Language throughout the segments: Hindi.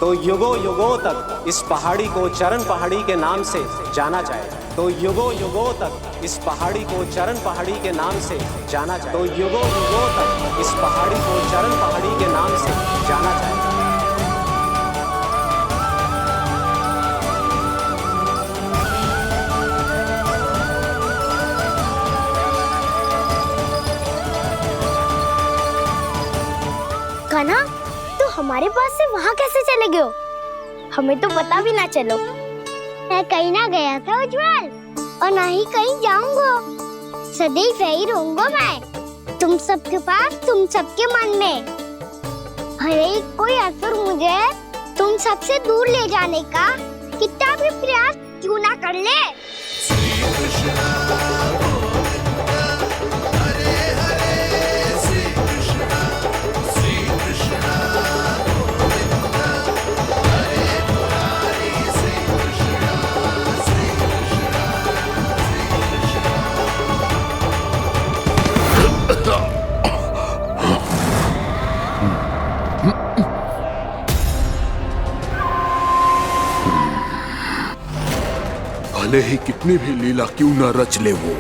तो युगों युगों तक इस पहाड़ी को चरण पहाड़ी के नाम से जाना जाएगा। तो युगों युगों तक इस पहाड़ी को चरण पहाड़ी के नाम से जाना जाएगा। तो युगों युगों तक इस पहाड़ी को चरण पहाड़ी के नाम से जाना जाएगा। कान्हा, तू हमारे पास से वहाँ कैसे चले गए हो? हमें तो पता भी ना चलो। मैं कहीं ना गया था उज्जवल, और ना ही कहीं जाऊंगा। सदैव यही रहूंगा मैं, तुम सबके पास, तुम सबके मन में। भले ही कोई असुर मुझे तुम सबसे दूर ले जाने का कितना भी प्रयास क्यों ना कर ले। भले ही कितनी भी लीला क्यों न रच ले वो,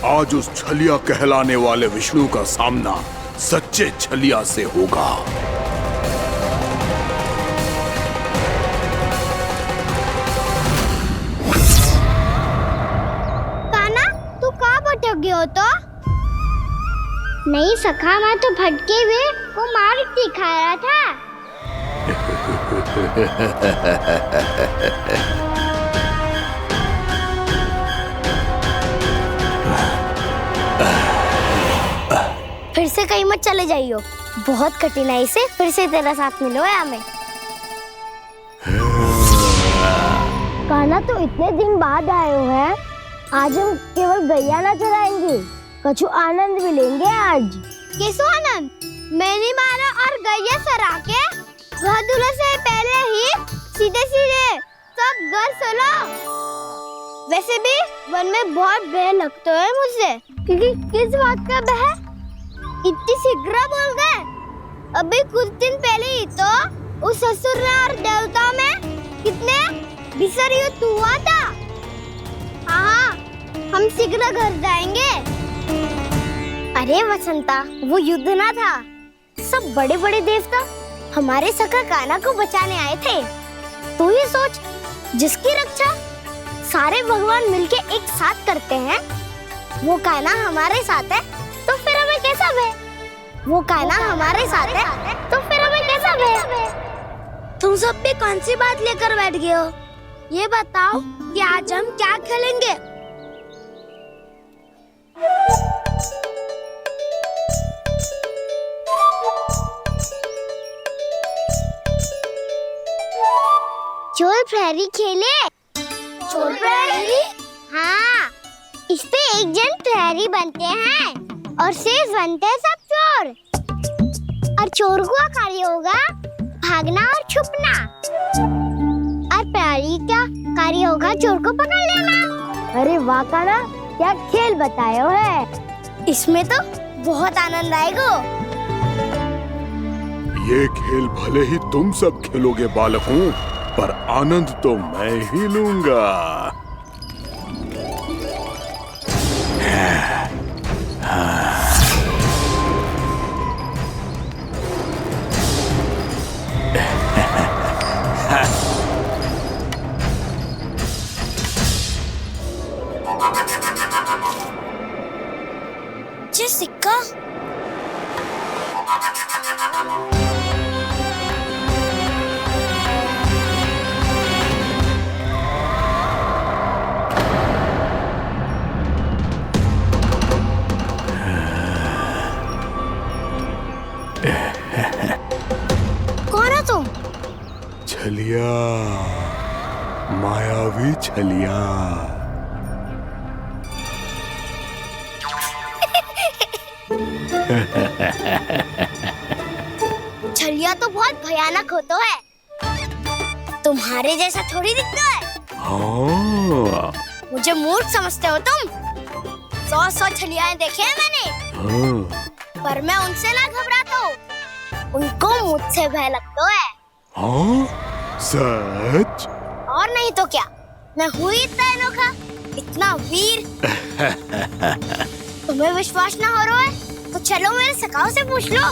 आज उस छलिया कहलाने वाले विष्णु का सामना सच्चे छलिया से होगा। कान्हा, तू कहाँ भटक गए हो तो? नहीं सखा, मैं तो भटके हुए को मार दिखा रहा था। फिर से कहीं मत चले जाइयो, बहुत कठिनाई से फिर से तेरा साथ मिलो है हमें। कान्हा, तो इतने दिन बाद आए हो हैं, आज हम केवल गैया ना चराएंगे, कछु आनंद भी लेंगे आज। किसो आनंद? मैंने मारा और गैया चरा के वह दूल्हे से पहले ही सीधे सीधे सब घर चलो। वैसे भी वन में बहुत भय लगता है मुझे। क्योंकि किस बात का भय? इतनी शीघ्र बोल गए। अभी कुछ दिन पहले ही तो उस असुर और देवताओं में कितने भीषण युद्ध हुआ था। हाँ, हम शीघ्र घर जाएंगे। अरे वसंता, वो युद्ध ना था, सब बड़े बड़े देवता हमारे सखा कान्हा को बचाने आए थे। तू ही सोच, जिसकी रक्षा सारे भगवान मिलके एक साथ करते हैं, वो कान्हा हमारे साथ है, तो फिर हमें कैसा भय? वो कान्हा हमारे साथ है, तो फिर हमें कैसा भय? तुम सब भी कौन सी बात लेकर बैठ गए हो? ये बताओ कि आज हम क्या खेलेंगे? चोर प्रहरी खेले। चोर प्रहरी? हाँ, इस पे एक जन प्रहरी बनते हैं और शेष बनते हैं सब चोर। और चोर का कार्य होगा भागना और छुपना, और प्रहरी का कार्य होगा चोर को पकड़ लेना। अरे वाह कान्हा, क्या खेल बताया है। इसमें तो बहुत आनंद आएगा। ये खेल भले ही तुम सब खेलोगे बालकों, पर आनंद तो मैं ही लूंगा। ये सिक्का कौन हो तुम? छलिया, मायावी छलिया। छलिया तो बहुत भयानक होता है, तुम्हारे जैसा थोड़ी दिखता है। हाँ। मुझे मूर्ख समझते हो तुम? 100 छलियाएं देखे हैं मैंने। हाँ। पर मैं उनसे ना घबराता हूँ, उनको मुझसे भय लगता है। हाँ? सच? और नहीं तो क्या, मैं हूँ ही इतना अनोखा, इतना वीर। तुम्हें विश्वास ना हो रहा है तो चलो मेरे सखाओं से पूछ लो।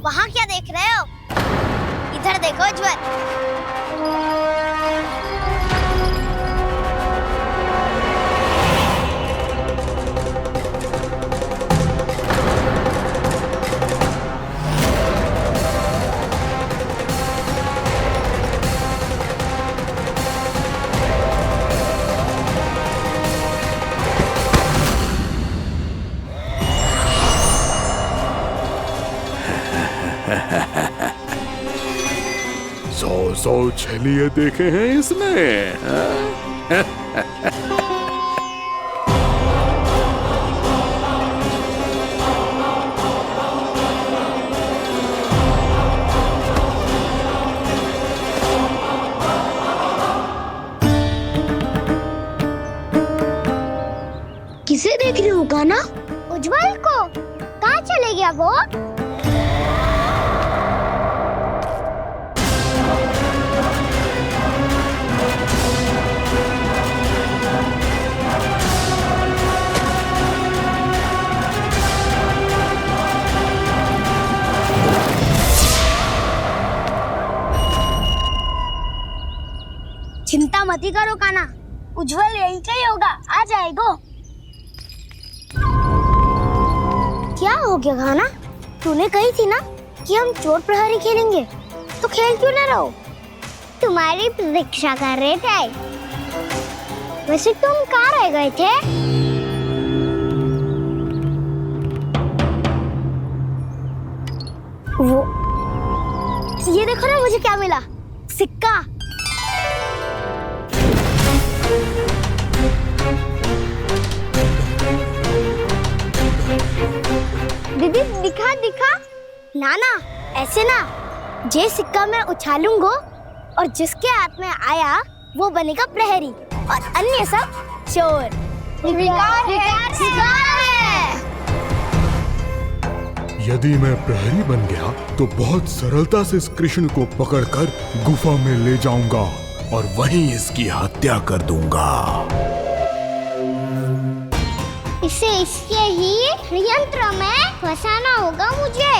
वहाँ क्या देख रहे हो? इधर देखो उज्जवल। सौ छलिए देखे हैं इसने। किसे देख रही हो गाना? उज्जवल को। कहाँ चले गया वो? चिंता मत करो काना, उज्जवल यहीं का ही होगा, आ जाएगा। क्या हो गया गाना? तूने कही थी ना कि हम चोर प्रहरी खेलेंगे, तो खेल क्यों ना रहो? तुम्हारी प्रतीक्षा कर रहे थे। वैसे तुम कहाँ रह गए थे? वो ये देखो ना, मुझे क्या मिला, सिक्का। दीदी दिखा दिखा। ना ना, ऐसे ना, ये सिक्का मैं उछालूंगा और जिसके हाथ में आया वो बनेगा प्रहरी और अन्य सब चोर। विकार है। यदि मैं प्रहरी बन गया तो बहुत सरलता से इस कृष्ण को पकड़कर गुफा में ले जाऊंगा और वहीं इसकी हत्या कर दूंगा। इसे इसके ही यंत्र में फंसाना होगा मुझे।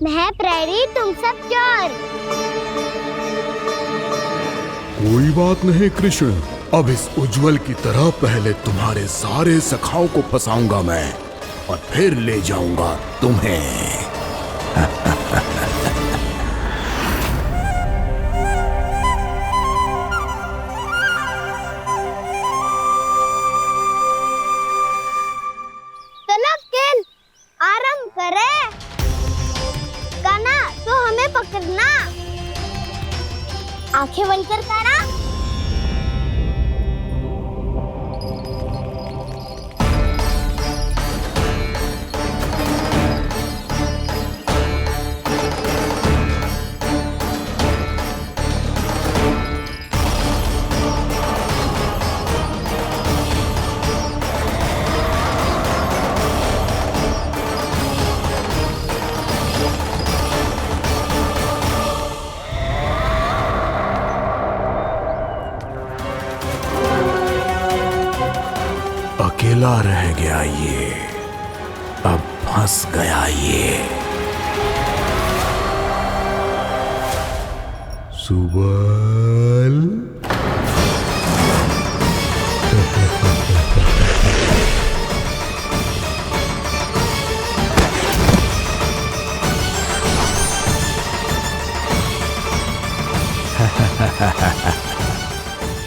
मैं प्रहरी, तुम सब चोर। कोई बात नहीं कृष्ण, अब इस उज्जवल की तरह पहले तुम्हारे सारे सखाओं को फंसाऊंगा मैं और फिर ले जाऊंगा तुम्हें। चलो खेल आरंभ करें। गाना तो हमें पकड़ना। आंखें बंद कर काना। अकेला रह गया ये, अब फंस गया ये। सुबल।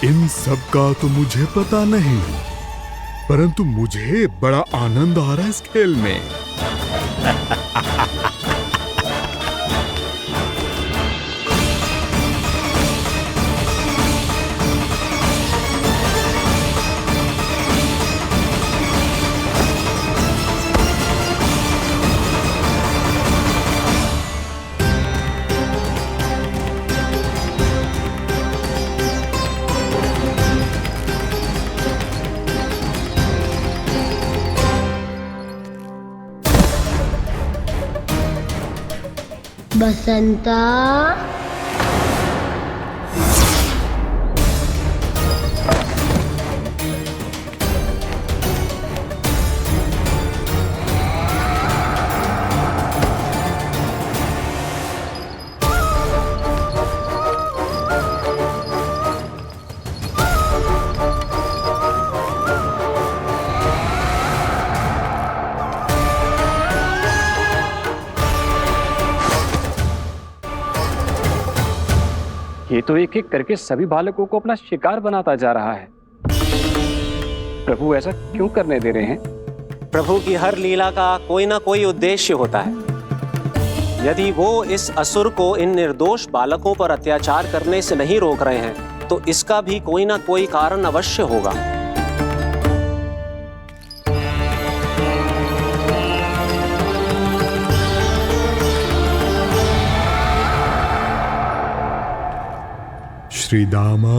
इन सब का तो मुझे पता नहीं, परंतु मुझे बड़ा आनंद आ रहा है इस खेल में। बसंता, ये तो एक एक करके सभी बालकों को अपना शिकार बनाता जा रहा है। प्रभु ऐसा क्यों करने दे रहे हैं? प्रभु की हर लीला का कोई ना कोई उद्देश्य होता है। यदि वो इस असुर को इन निर्दोष बालकों पर अत्याचार करने से नहीं रोक रहे हैं तो इसका भी कोई ना कोई कारण अवश्य होगा। श्री दामा,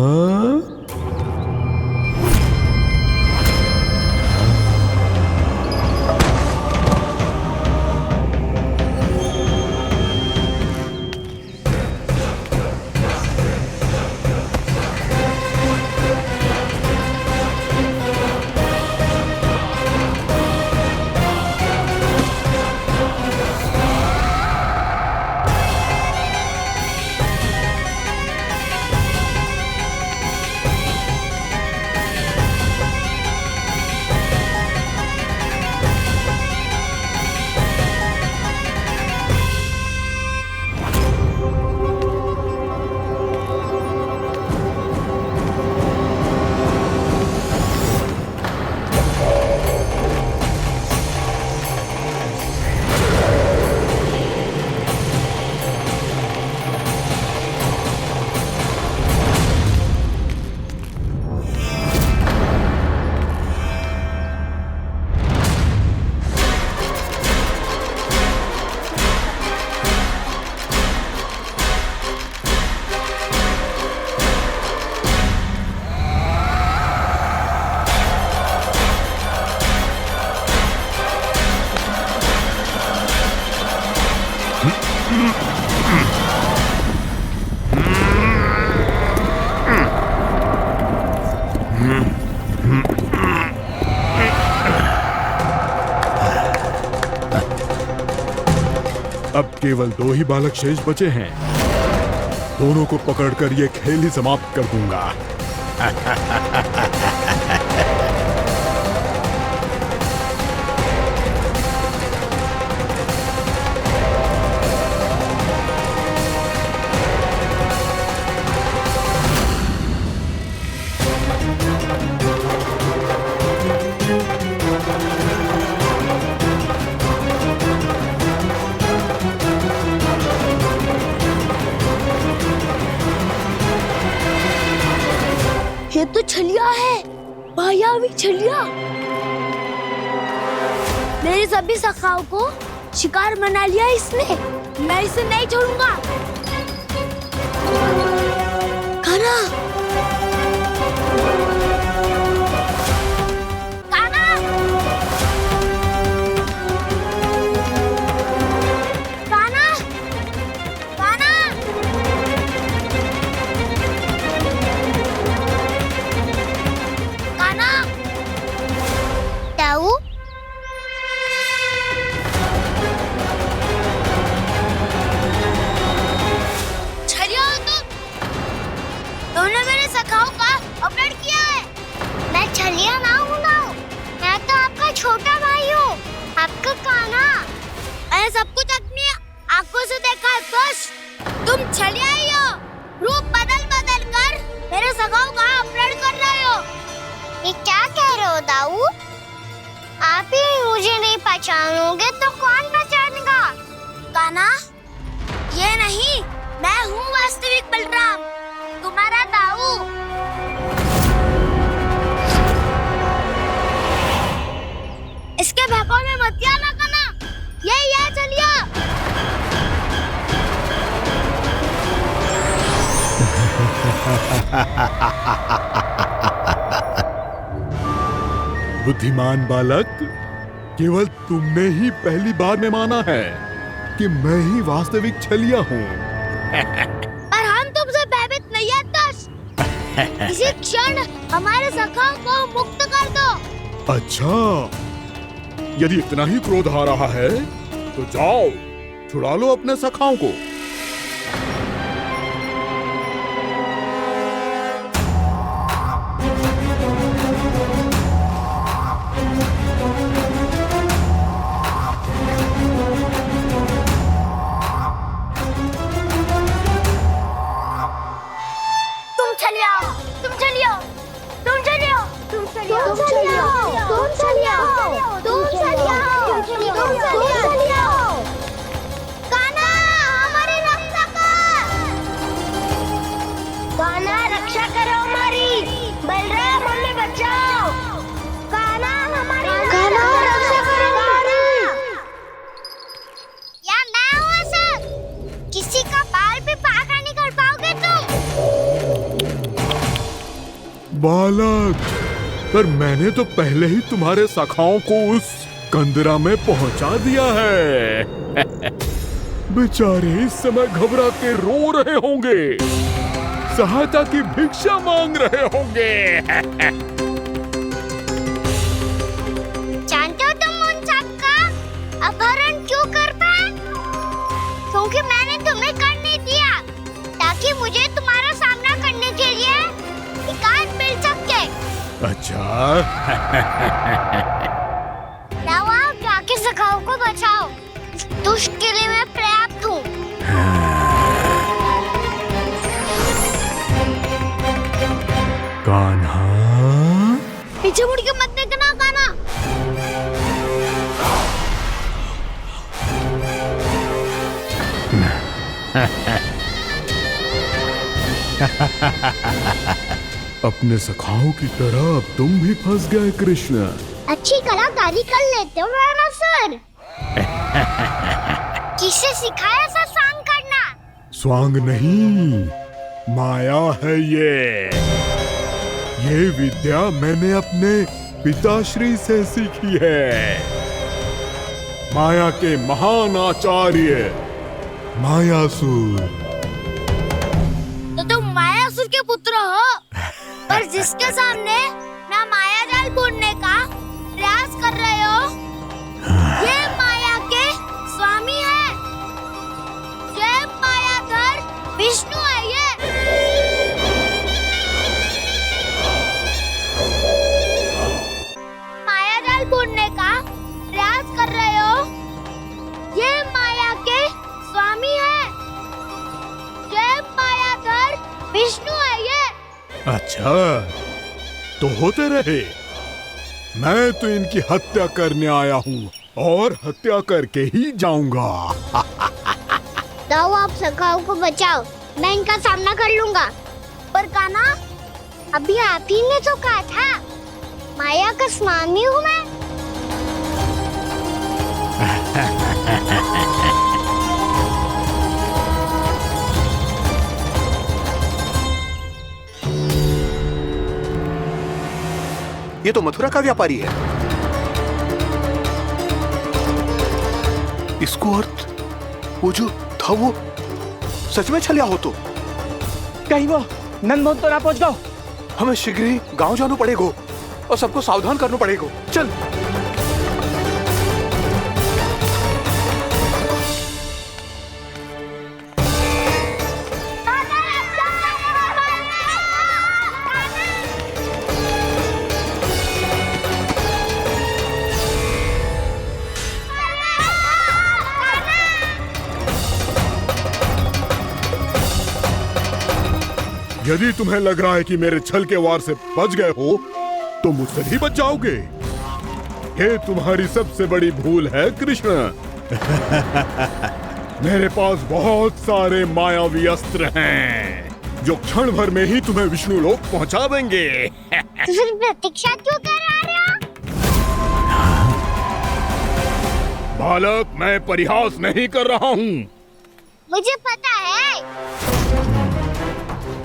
अब केवल 2 ही बालक शेष बचे हैं। दोनों को पकड़कर ये खेल ही समाप्त कर दूंगा। ये तो छलिया है, मायावी छलिया। मेरे सभी सखाओं को शिकार बना लिया इसने। मैं इसे नहीं छोड़ूंगा। कान्हा, कान्हा, कान्हा, कान्हा। कान्हा, दाऊ, छलिया हो तुम। तुमने मेरे सखाओं का अपहरण किया है। मैं छलिया ना हूँ दाऊ। मैं तो आपका छोटा भाई हूँ, आपका कान्हा। मैंने सब कुछ अपनी आंखों से देखा है। बस तुम छलिया ही हो। रूप बदल बदल कर मेरे सखाओं का अपहरण कर रहे हो। ये क्या कह रहे हो दाऊ? आप ही मुझे नहीं पहचानोगे तो कौन पहचानेगा? कान्हा, ये नहीं, मैं हूँ वास्तविक बलराम, तुम्हारा दाऊ। इसके भौकाल में मत आना कान्हा। यही है छलिया। बुद्धिमान बालक, केवल तुमने ही पहली बार में माना है। कि मैं ही वास्तविक छलिया हूँ। पर हम तुमसे भयभीत नहीं है दस। इसी क्षण हमारे सखाओं को मुक्त कर दो। अच्छा, यदि इतना ही क्रोध आ रहा है तो जाओ, छुड़ा लो अपने सखाओं को। बालक, पर मैंने तो पहले ही तुम्हारे सखाओं को उस कंदरा में पहुंचा दिया है। बेचारे इस समय घबरा के रो रहे होंगे, सहायता की भिक्षा मांग रहे होंगे। जानते हो तुम उन सबका अपहरण क्यों कर पाए? क्योंकि मैंने तुम्हें कर नहीं दिया, ताकि मुझे तुम्हारा सामना करने के लिए विकास मिल सके। अच्छा। जाओ, जाके सखाओं को बचाओ। दुष्ट के लिए मैं पर्याप्त हूँ। कान्हा, पीछे मुड़ के मत देखना कान्हा। अपने सखाओं की तरह अब तुम भी फंस गए कृष्ण। अच्छी कलाकारी कर लेते हो रावणासुर। किससे सिखाया ऐसा स्वांग करना? स्वांग नहीं, माया है ये विद्या मैंने अपने पिताश्री से सीखी है। माया के महान आचार्य मायासुर। तो तुम मायासुर के पुत्र हो, पर जिसके सामने ना माया जाल बुनने का प्रयास कर रहे हो, ये माया के स्वामी है। ये मायाधर विष्णु है। ये माया जाल बुनने का प्रयास कर रहे हो, ये माया के स्वामी है। ये मायाधर विष्णु है। ये अच्छा, तो होते रहे। मैं तो इनकी हत्या करने आया हूँ और हत्या करके ही जाऊंगा। जाओ, आप सखाओं को बचाओ, मैं इनका सामना कर लूंगा। पर कान्हा, अभी आप ही ने तो कहा था माया का स्वामी हूँ मैं। ये तो मथुरा का व्यापारी है। इसको अर्थ वो जो था वो सच में छलिया हो तो कहीं वो नंदमोहन तो ना पहुंच गओ। हमें शीघ्र ही गांव जाना पड़ेगा और सबको सावधान करना पड़ेगा। चल। यदि तुम्हें लग रहा है कि मेरे छल के वार से बच गए हो तो मुझसे भी बच जाओगे। ये तुम्हारी सबसे बड़ी भूल है कृष्ण। मेरे पास बहुत सारे मायावी अस्त्र हैं जो क्षण भर में ही तुम्हें विष्णु लोक पहुंचा देंगे। तो फिर प्रतीक्षा क्यों कर रहे हो? बालक, मैं परिहास नहीं कर रहा हूँ। मुझे पता है,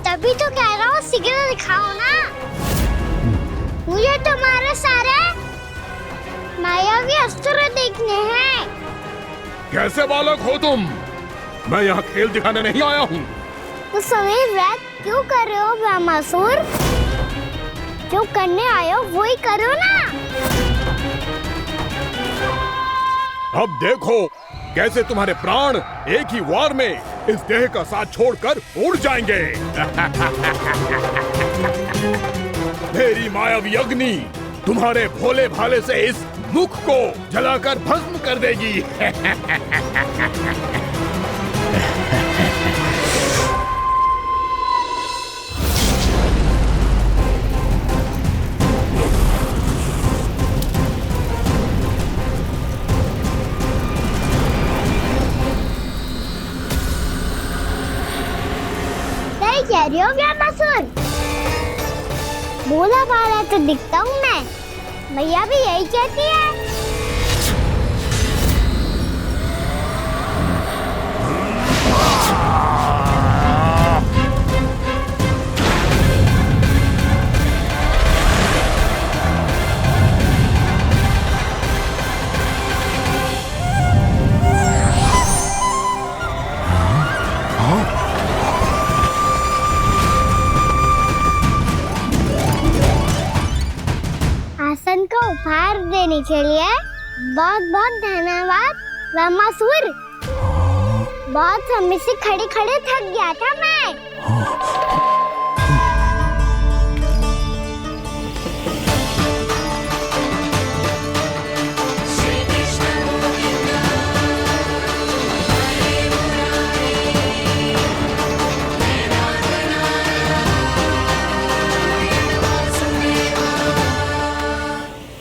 तभी तो कह रहा हूँ शीघ्र दिखाओ ना। मुझे तुम्हारे सारे मायावी अस्त्र देखने हैं। कैसे बालक हो तुम? मैं यहाँ खेल दिखाने नहीं आया हूँ। तो सभी व्रत क्यों कर रहे हो ब्रह्मासुर? जो करने आए हो वही करो ना। अब देखो कैसे तुम्हारे प्राण एक ही वार में इस देह का साथ छोड़कर उड़ जाएंगे। मेरी मायावी अग्नि तुम्हारे भोले भाले से इस मुख को जलाकर भस्म कर देगी। कह रही हो ब्रह्मासुर? बोला बाला तो दिखता हूँ मैं। मैया भी यही कहती है। आसन को उपहार देने के लिए बहुत बहुत धन्यवाद ब्रह्मासुर। बहुत समय से खड़े खड़े थक गया था मैं।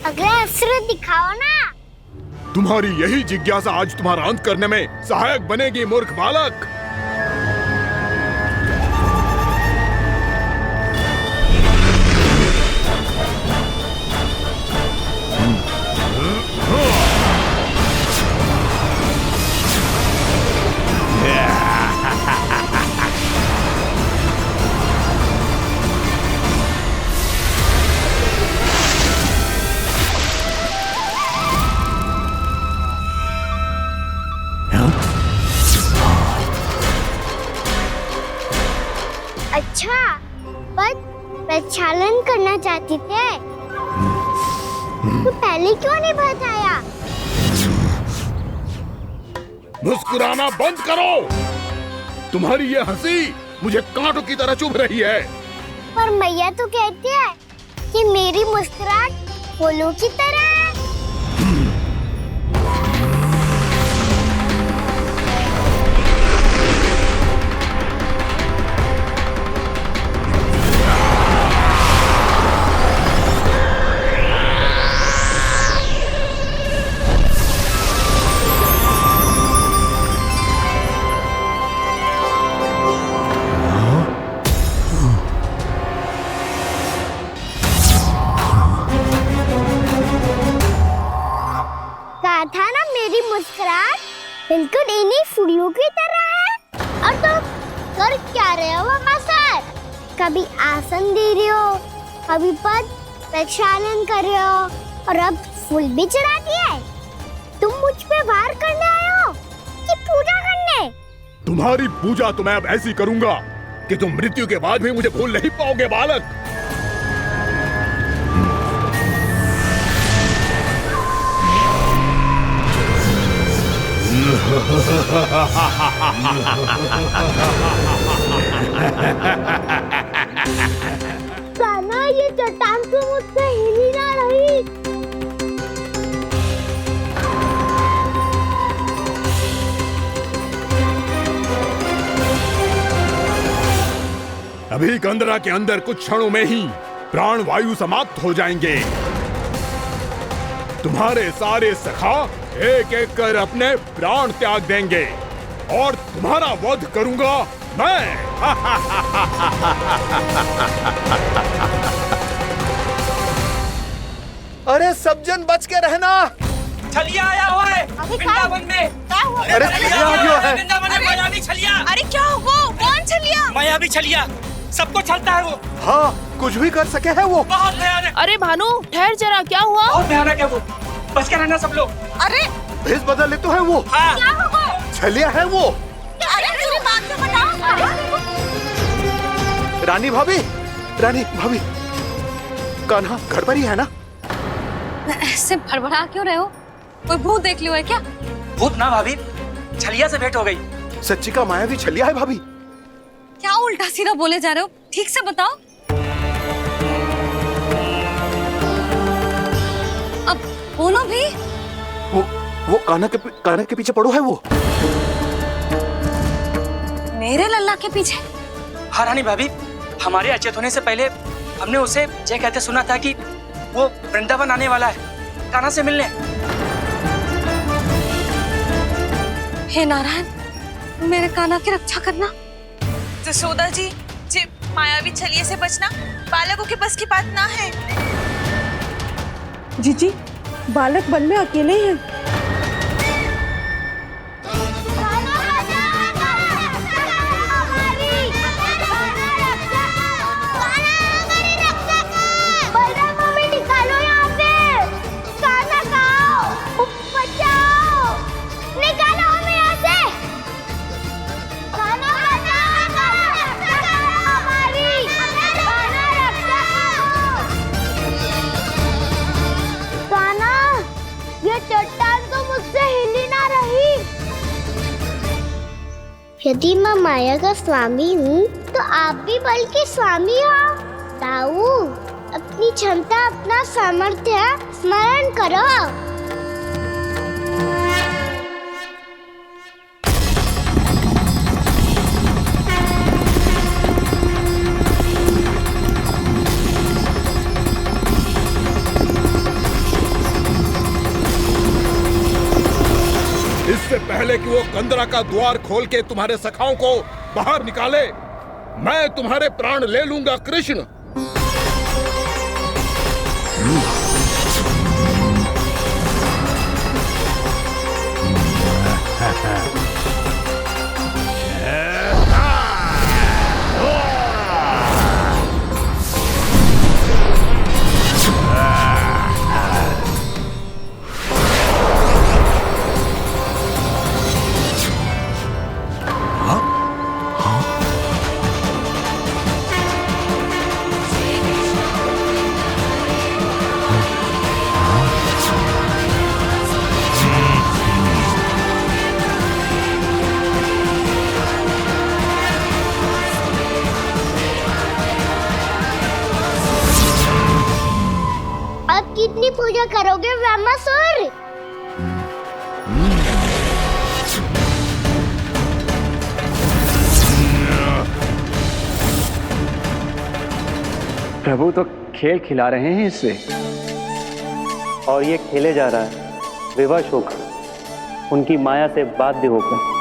अगला अस्त्र दिखाओ ना। तुम्हारी यही जिज्ञासा आज तुम्हारा अंत करने में सहायक बनेगी मूर्ख बालक। अच्छा, पर प्रक्षालन करना चाहती थे तो पहले क्यों नहीं बताया? मुस्कुराना बंद करो। तुम्हारी ये हंसी मुझे कांटों की तरह चुभ रही है। पर मैया तो कहती है कि मेरी मुस्कुराहट फूलों की तरह है। था ना मेरी मुस्कुराहट बिल्कुल इन्हीं फूलों की तरह है। और तुम कर क्या रहे हो ब्रह्मासुर? कभी आसन दे रहे हो, कभी पद प्रक्षालन कर रहे हो और अब फूल भी चढ़ा दिए। तुम मुझ पे वार करने आए हो कि पूजा करने? तुम्हारी पूजा तो मैं अब ऐसी करूंगा कि तुम मृत्यु के बाद भी मुझे भूल नहीं पाओगे बालक। कान्हा, ये चट्टान तो मुझसे हिल ही ना रही। अभी कंदरा के अंदर कुछ क्षणों में ही प्राण वायु समाप्त हो जाएंगे। तुम्हारे सारे सखा एक एक कर अपने प्राण त्याग देंगे और तुम्हारा वध करूंगा मैं। अरे सब जन बच के रहना। छलिया आया हुआ है वृंदावन में। अरे छलिया आ गया है। वृंदावन में मायावी छलिया। अरे क्या हुआ? कौन छलिया? मायावी छलिया, सबको छलता है वो। हाँ, कुछ भी कर सके है वो। बहुत भयानक। अरे भानु, ठहर जरा, क्या हुआ? बहुत भयानक है वो, बच के रहना सब लोग। अरे भेष बदल ले तो है वो। हाँ। क्या होगा? छलिया है वो। अरे मेरी बात तो बताओ। रानी भाभी, रानी भाभी, कान्हा घर पर ही है ना? ऐसे भड़बड़ा क्यों रहे हो? कोई भूत देख लियो है क्या? भूत ना भाभी, छलिया से भेंट हो गई। सच्ची का मायावी छलिया है भाभी। क्या उल्टा सीधा बोले जा रहे हो? ठीक से बताओ। अब बोलो भी। वो कान्हा के पीछे पड़ो है वो। मेरे लल्ला के पीछे? हाँ रानी भाभी, हमारे अचेत होने से पहले हमने उसे ये कहते सुना था कि वो वृंदावन आने वाला है कान्हा से मिलने। हे नारायण, मेरे कान्हा की रक्षा करना। जसोदा जी, मायावी छलिए से बचना बालकों के बस की बात ना है। जीजी, बालक वन में अकेले हैं। यदि मैं माया का स्वामी हूँ तो आप भी बल के स्वामी हो। ताऊ, अपनी क्षमता, अपना सामर्थ्य स्मरण करो। इससे पहले कि वो कंदरा का द्वार खोल के तुम्हारे सखाओं को बाहर निकाले, मैं तुम्हारे प्राण ले लूंगा कृष्ण। कितनी पूजा करोगे ब्रह्मासुर? प्रभु तो खेल खिला रहे हैं इससे, और ये खेले जा रहा है विवश होकर, उनकी माया से बाध्य होकर।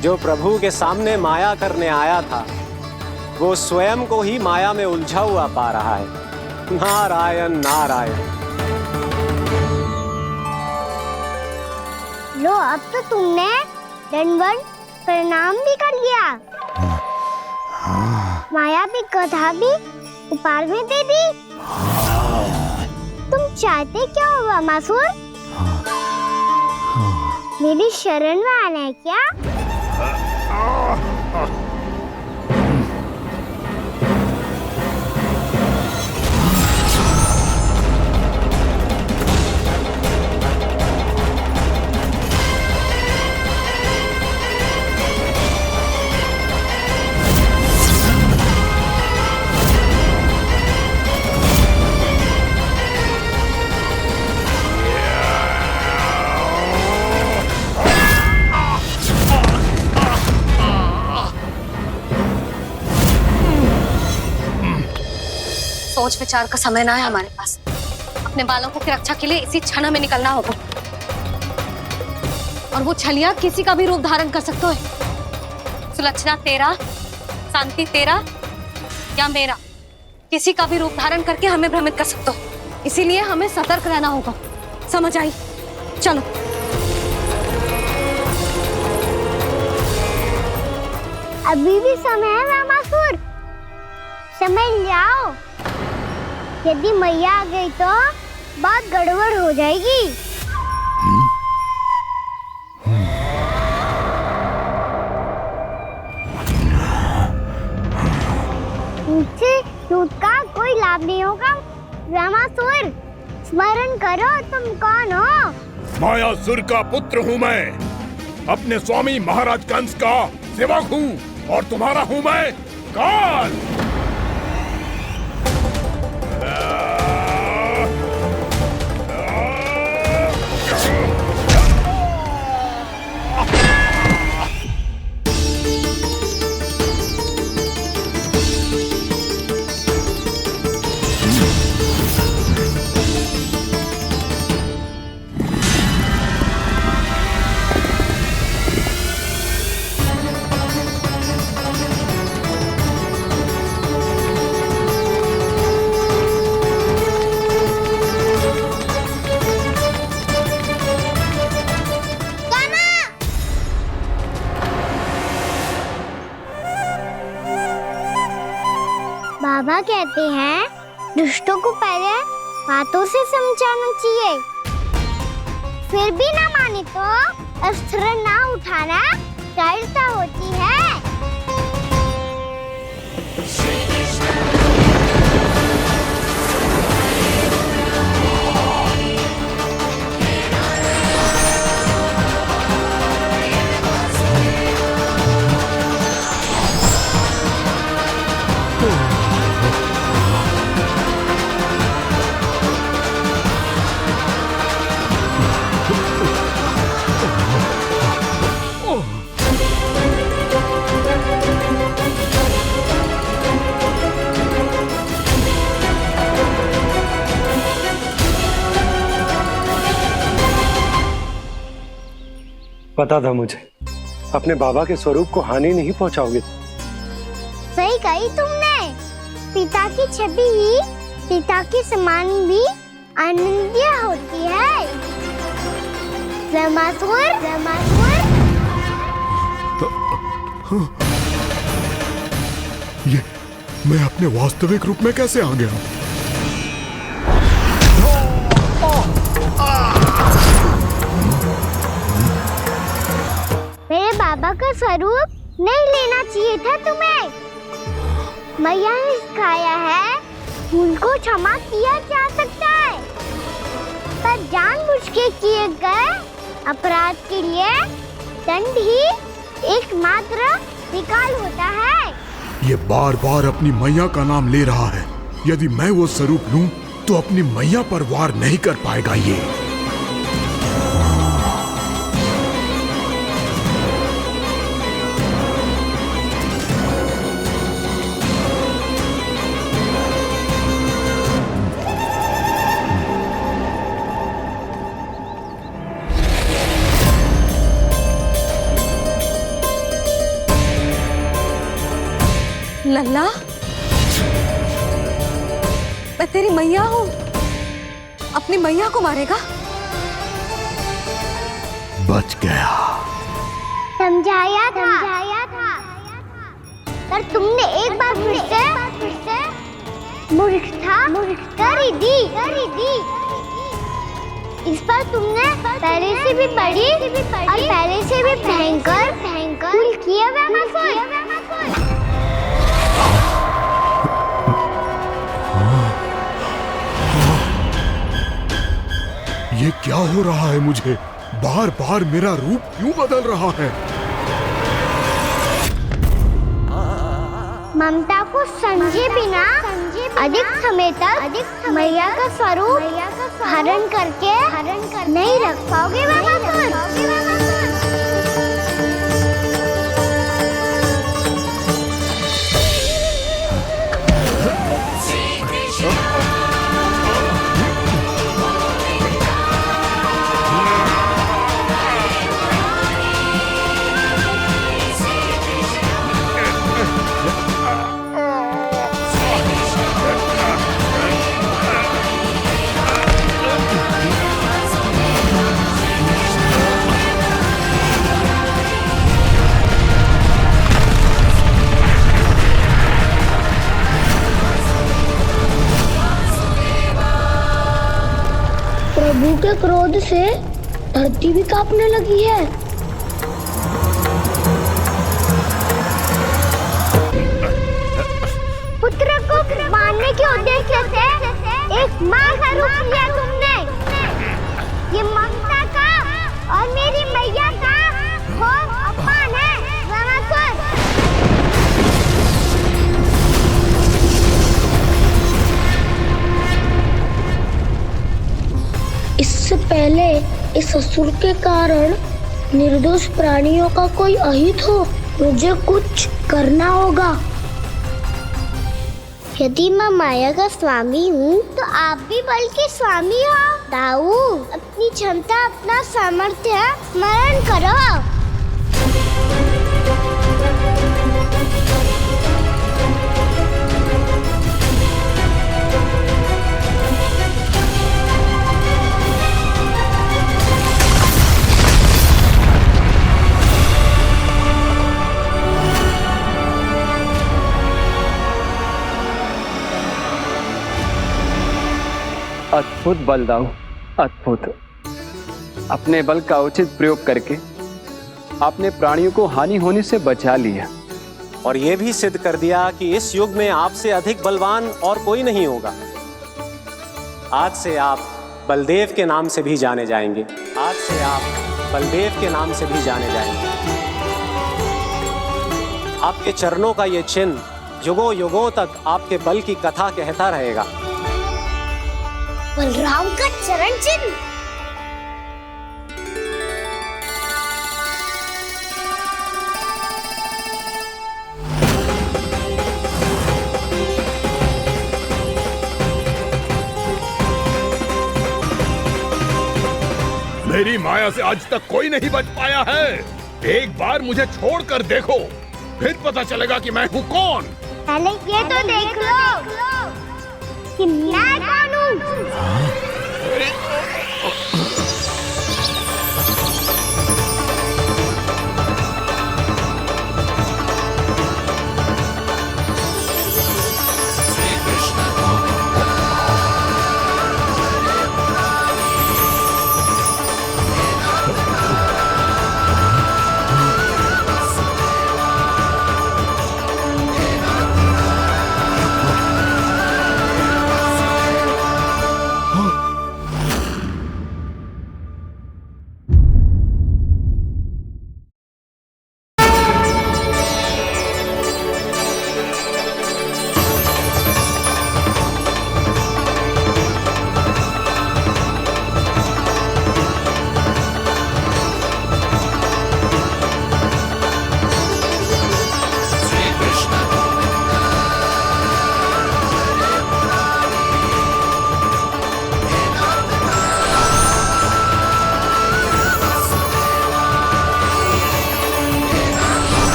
जो प्रभु के सामने माया करने आया था, वो स्वयं को ही माया में उलझा हुआ पा रहा है। नारायण नारायण। लो, अब तो तुमने दंडवत प्रणाम भी कर लिया, माया भी कथा भी उपहार में दे दी। तुम चाहते क्या हो ब्रह्मासुर? मेरी शरण में आना है क्या? सोच विचार का समय ना है हमारे पास। अपने बालकों की रक्षा के लिए इसी क्षण में निकलना होगा। और वो छलिया किसी का भी रूप धारण कर सकते है। सुलक्षणा तेरा, शांति तेरा या मेरा, किसी का भी रूप धारण करके हमें भ्रमित कर सकते हो। इसीलिए हमें सतर्क रहना होगा। समझ आई? चलो। अभी भी समय है रामासुर, समझ जाओ। यदि मैया आ गई तो बात गड़बड़ हो जाएगी। मुझसे झूठ का कोई लाभ नहीं होगा। रामासुर, स्मरण करो तुम कौन हो। मायासुर का पुत्र हूँ मैं, अपने स्वामी महाराज कंस का सेवक हूँ, और तुम्हारा हूँ मैं काल। बाबा कहते हैं दुष्टों को पहले बातों से समझाना चाहिए, फिर भी ना माने तो अस्त्र ना उठाना दृढ़ता होती है। पता था मुझे, अपने बाबा के स्वरूप को हानि नहीं पहुंचाओगे। सही कही तुमने। पिता की छवि ही पिता के समान भी अनन्य होती है। रामासुर, रामासुर। ये मैं अपने वास्तविक रूप में कैसे आ गया? मेरे बाबा का स्वरूप नहीं लेना चाहिए था तुम्हें। मैया ने सिखाया है भूल को क्षमा किया जा सकता है, पर जानबूझ के किए गए अपराध के लिए दंड ही एकमात्र विकल्प होता है। ये बार बार अपनी मैया का नाम ले रहा है। यदि मैं वो स्वरूप लूं तो अपनी मैया पर वार नहीं कर पाएगा ये। लल्ला, मैं तेरी मैया हूँ, अपनी मैया को मारेगा? बच गया। समझाया था, पर तुमने एक बार फिर से मूर्खता कर ही दी। इस पर तुमने पहले से भी बड़ी और पहले से भी भयंकर भूल किया रामासुर। ये क्या हो रहा है मुझे? बार बार मेरा रूप क्यों बदल रहा है? ममता को समझे बिना अधिक समय तक मैया का स्वरूप हरण करके नहीं रख पाओगे रामासुर। प्रभु के क्रोध से धरती भी कांपने लगी है। पुत्र को मारने के उद्देश्य से एक माँ का रूप लिया तुमने। ये ममता का और मेरी मैया का घोर अपमान है रावणासुर। इससे पहले इस असुर के कारण निर्दोष प्राणियों का कोई अहित हो, मुझे कुछ करना होगा। यदि मैं माया का स्वामी हूँ तो आप भी बल के स्वामी हो। दाऊ, अपनी क्षमता, अपना सामर्थ्य स्मरण करो। अद्भुत बलदाऊ, अद्भुत। अपने बल का उचित प्रयोग करके आपने प्राणियों को हानि होने से बचा लिया और ये भी सिद्ध कर दिया कि इस युग में आपसे अधिक बलवान और कोई नहीं होगा। आज से आप बलदेव के नाम से भी जाने जाएंगे। आज से आप बलदेव के नाम से भी जाने जाएंगे। आपके चरणों का ये चिन्ह युगों युगों तक आपके बल की कथा कहता रहेगा। बलराम का चरण चिन्ह। मेरी माया से आज तक कोई नहीं बच पाया है। एक बार मुझे छोड़कर देखो, फिर पता चलेगा कि मैं हूँ कौन। पहले ये तो देख लो कि मैं कौन हूँ।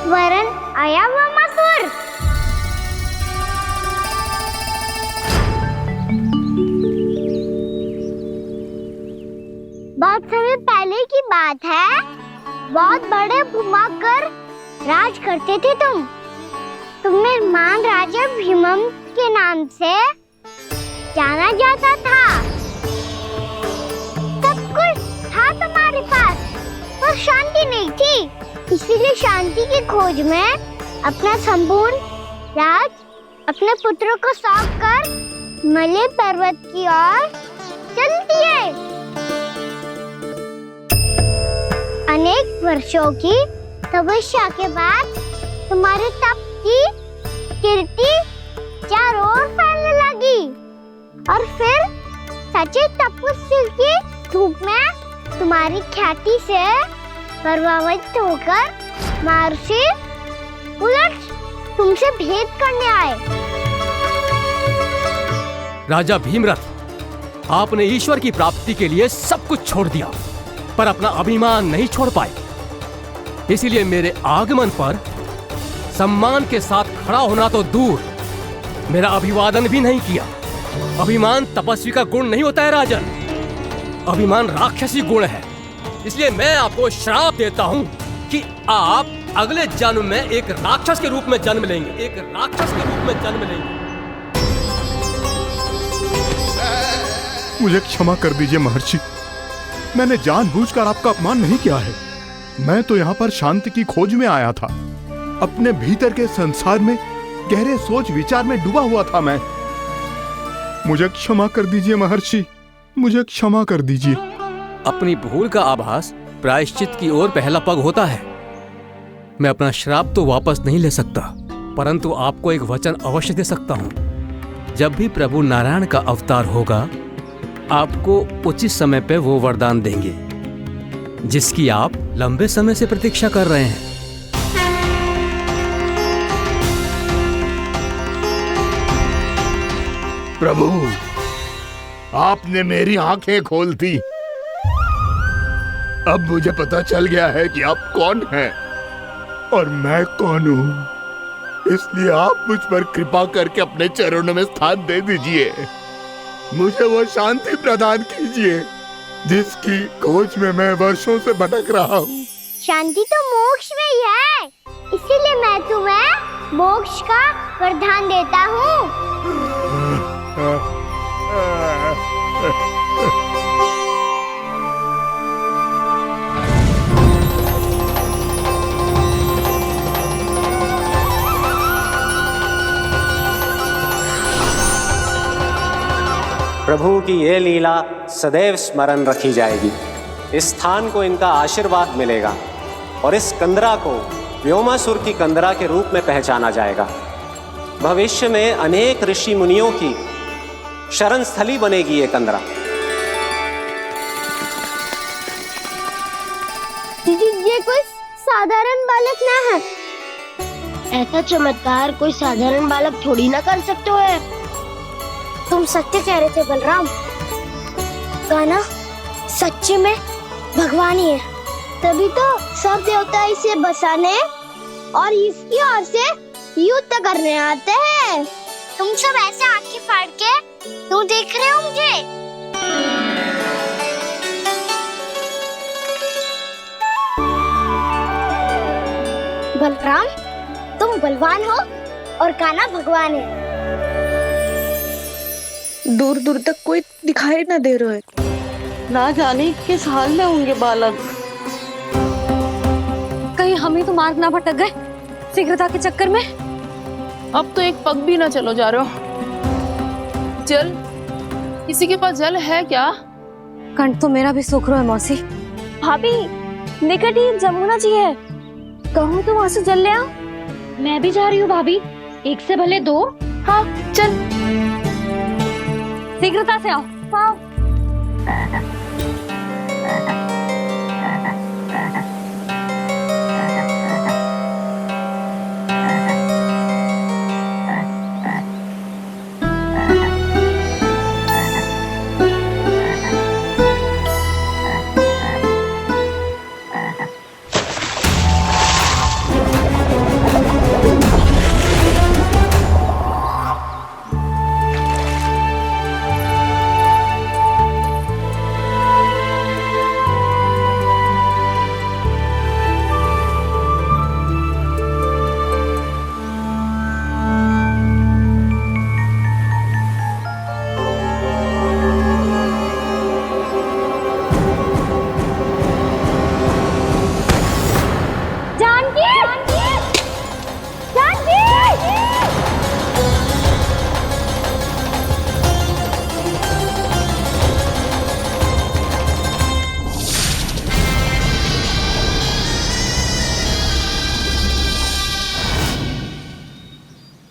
वरण आया वामासुर। बहुत समय पहले की बात है। बहुत बड़े भूमाकर राज करते थे तुम्हें महान राजा भीमम के नाम से जाना जाता था। सब कुछ था तुम्हारे पास, पर शांति नहीं थी। इसीलिए शांति की खोज में अपना संपूर्ण राज अपने पुत्रों को सौंप कर मलय पर्वत की ओर चल दिए। अनेक वर्षों की तपस्या के बाद तुम्हारे तप की कीर्ति चारों ओर फैलने लगी और फिर सच्चे तपस्वी के रूप में तुम्हारी ख्याति से प्रभावित होकर महर्षि उलट तुमसे भेंट करने आए। राजा भीमरथ, आपने ईश्वर की प्राप्ति के लिए सब कुछ छोड़ दिया, पर अपना अभिमान नहीं छोड़ पाए। इसीलिए मेरे आगमन पर सम्मान के साथ खड़ा होना तो दूर, मेरा अभिवादन भी नहीं किया। अभिमान तपस्वी का गुण नहीं होता है राजन, अभिमान राक्षसी गुण है। इसलिए मैं आपको श्राप देता हूँ कि आप अगले जन्म में एक राक्षस के रूप में जन्म लेंगे, एक राक्षस के रूप में जन्म लेंगे। मुझे क्षमा कर दीजिए महर्षि। मैंने जानबूझकर आपका अपमान नहीं किया है। मैं तो यहाँ पर शांति की खोज में आया था। अपने भीतर के संसार में गहरे सोच विचार में डूबा हुआ था मैं। मुझे क्षमा कर दीजिए महर्षि, मुझे क्षमा कर दीजिए। अपनी भूल का आभास प्रायश्चित की ओर पहला पग होता है। मैं अपना श्राप तो वापस नहीं ले सकता, परंतु आपको एक वचन अवश्य दे सकता हूं। जब भी प्रभु नारायण का अवतार होगा, आपको उचित समय पे वो वरदान देंगे जिसकी आप लंबे समय से प्रतीक्षा कर रहे हैं। प्रभु, आपने मेरी आंखें खोल दी। अब मुझे पता चल गया है कि आप कौन हैं और मैं कौन हूं। इसलिए आप मुझ पर कृपा करके अपने चरणों में स्थान दे दीजिए। मुझे वो शांति प्रदान कीजिए जिसकी खोज में मैं वर्षों से भटक रहा हूँ। शांति तो मोक्ष में ही है, इसीलिए मैं तुम्हें मोक्ष का वरदान देता हूँ। प्रभु की ये लीला सदैव स्मरण रखी जाएगी। इस स्थान को इनका आशीर्वाद मिलेगा और इस कंदरा को व्योमासुर की कंदरा के रूप में पहचाना जाएगा। भविष्य में अनेक ऋषि मुनियों की शरण स्थली बनेगी ये कंदरा। ये कोई साधारण बालक ना है। ऐसा चमत्कार कोई साधारण बालक थोड़ी ना कर सकते है। तुम सत्य कह रहे थे बलराम। गाना सच्ची में भगवान ही है, तभी तो सब देवता इसे बसाने और इसकी ओर से युद्ध करने आते हैं। तुम सब ऐसे आंखें फाड़ के क्यों देख रहे हो मुझे? बलराम, तुम बलवान हो और कान्हा भगवान है। दूर दूर तक कोई दिखाई ना दे रहा है। ना जाने किस हाल में होंगे बालक। कहीं हम ही तो मार्ग ना भटक गए शीघ्रता के चक्कर में। अब तो एक पग भी ना चलो जा रहे हो। जल, किसी के पास जल है क्या? कंठ तो मेरा भी सूख रहा है मौसी। भाभी, निकट ही जमुना जी है, कहूँ तो वहाँ से जल ले आओ। मैं भी जा रही हूँ भाभी, एक से भले दो। हाँ चल, शीघ्रता से आओ। हाँ।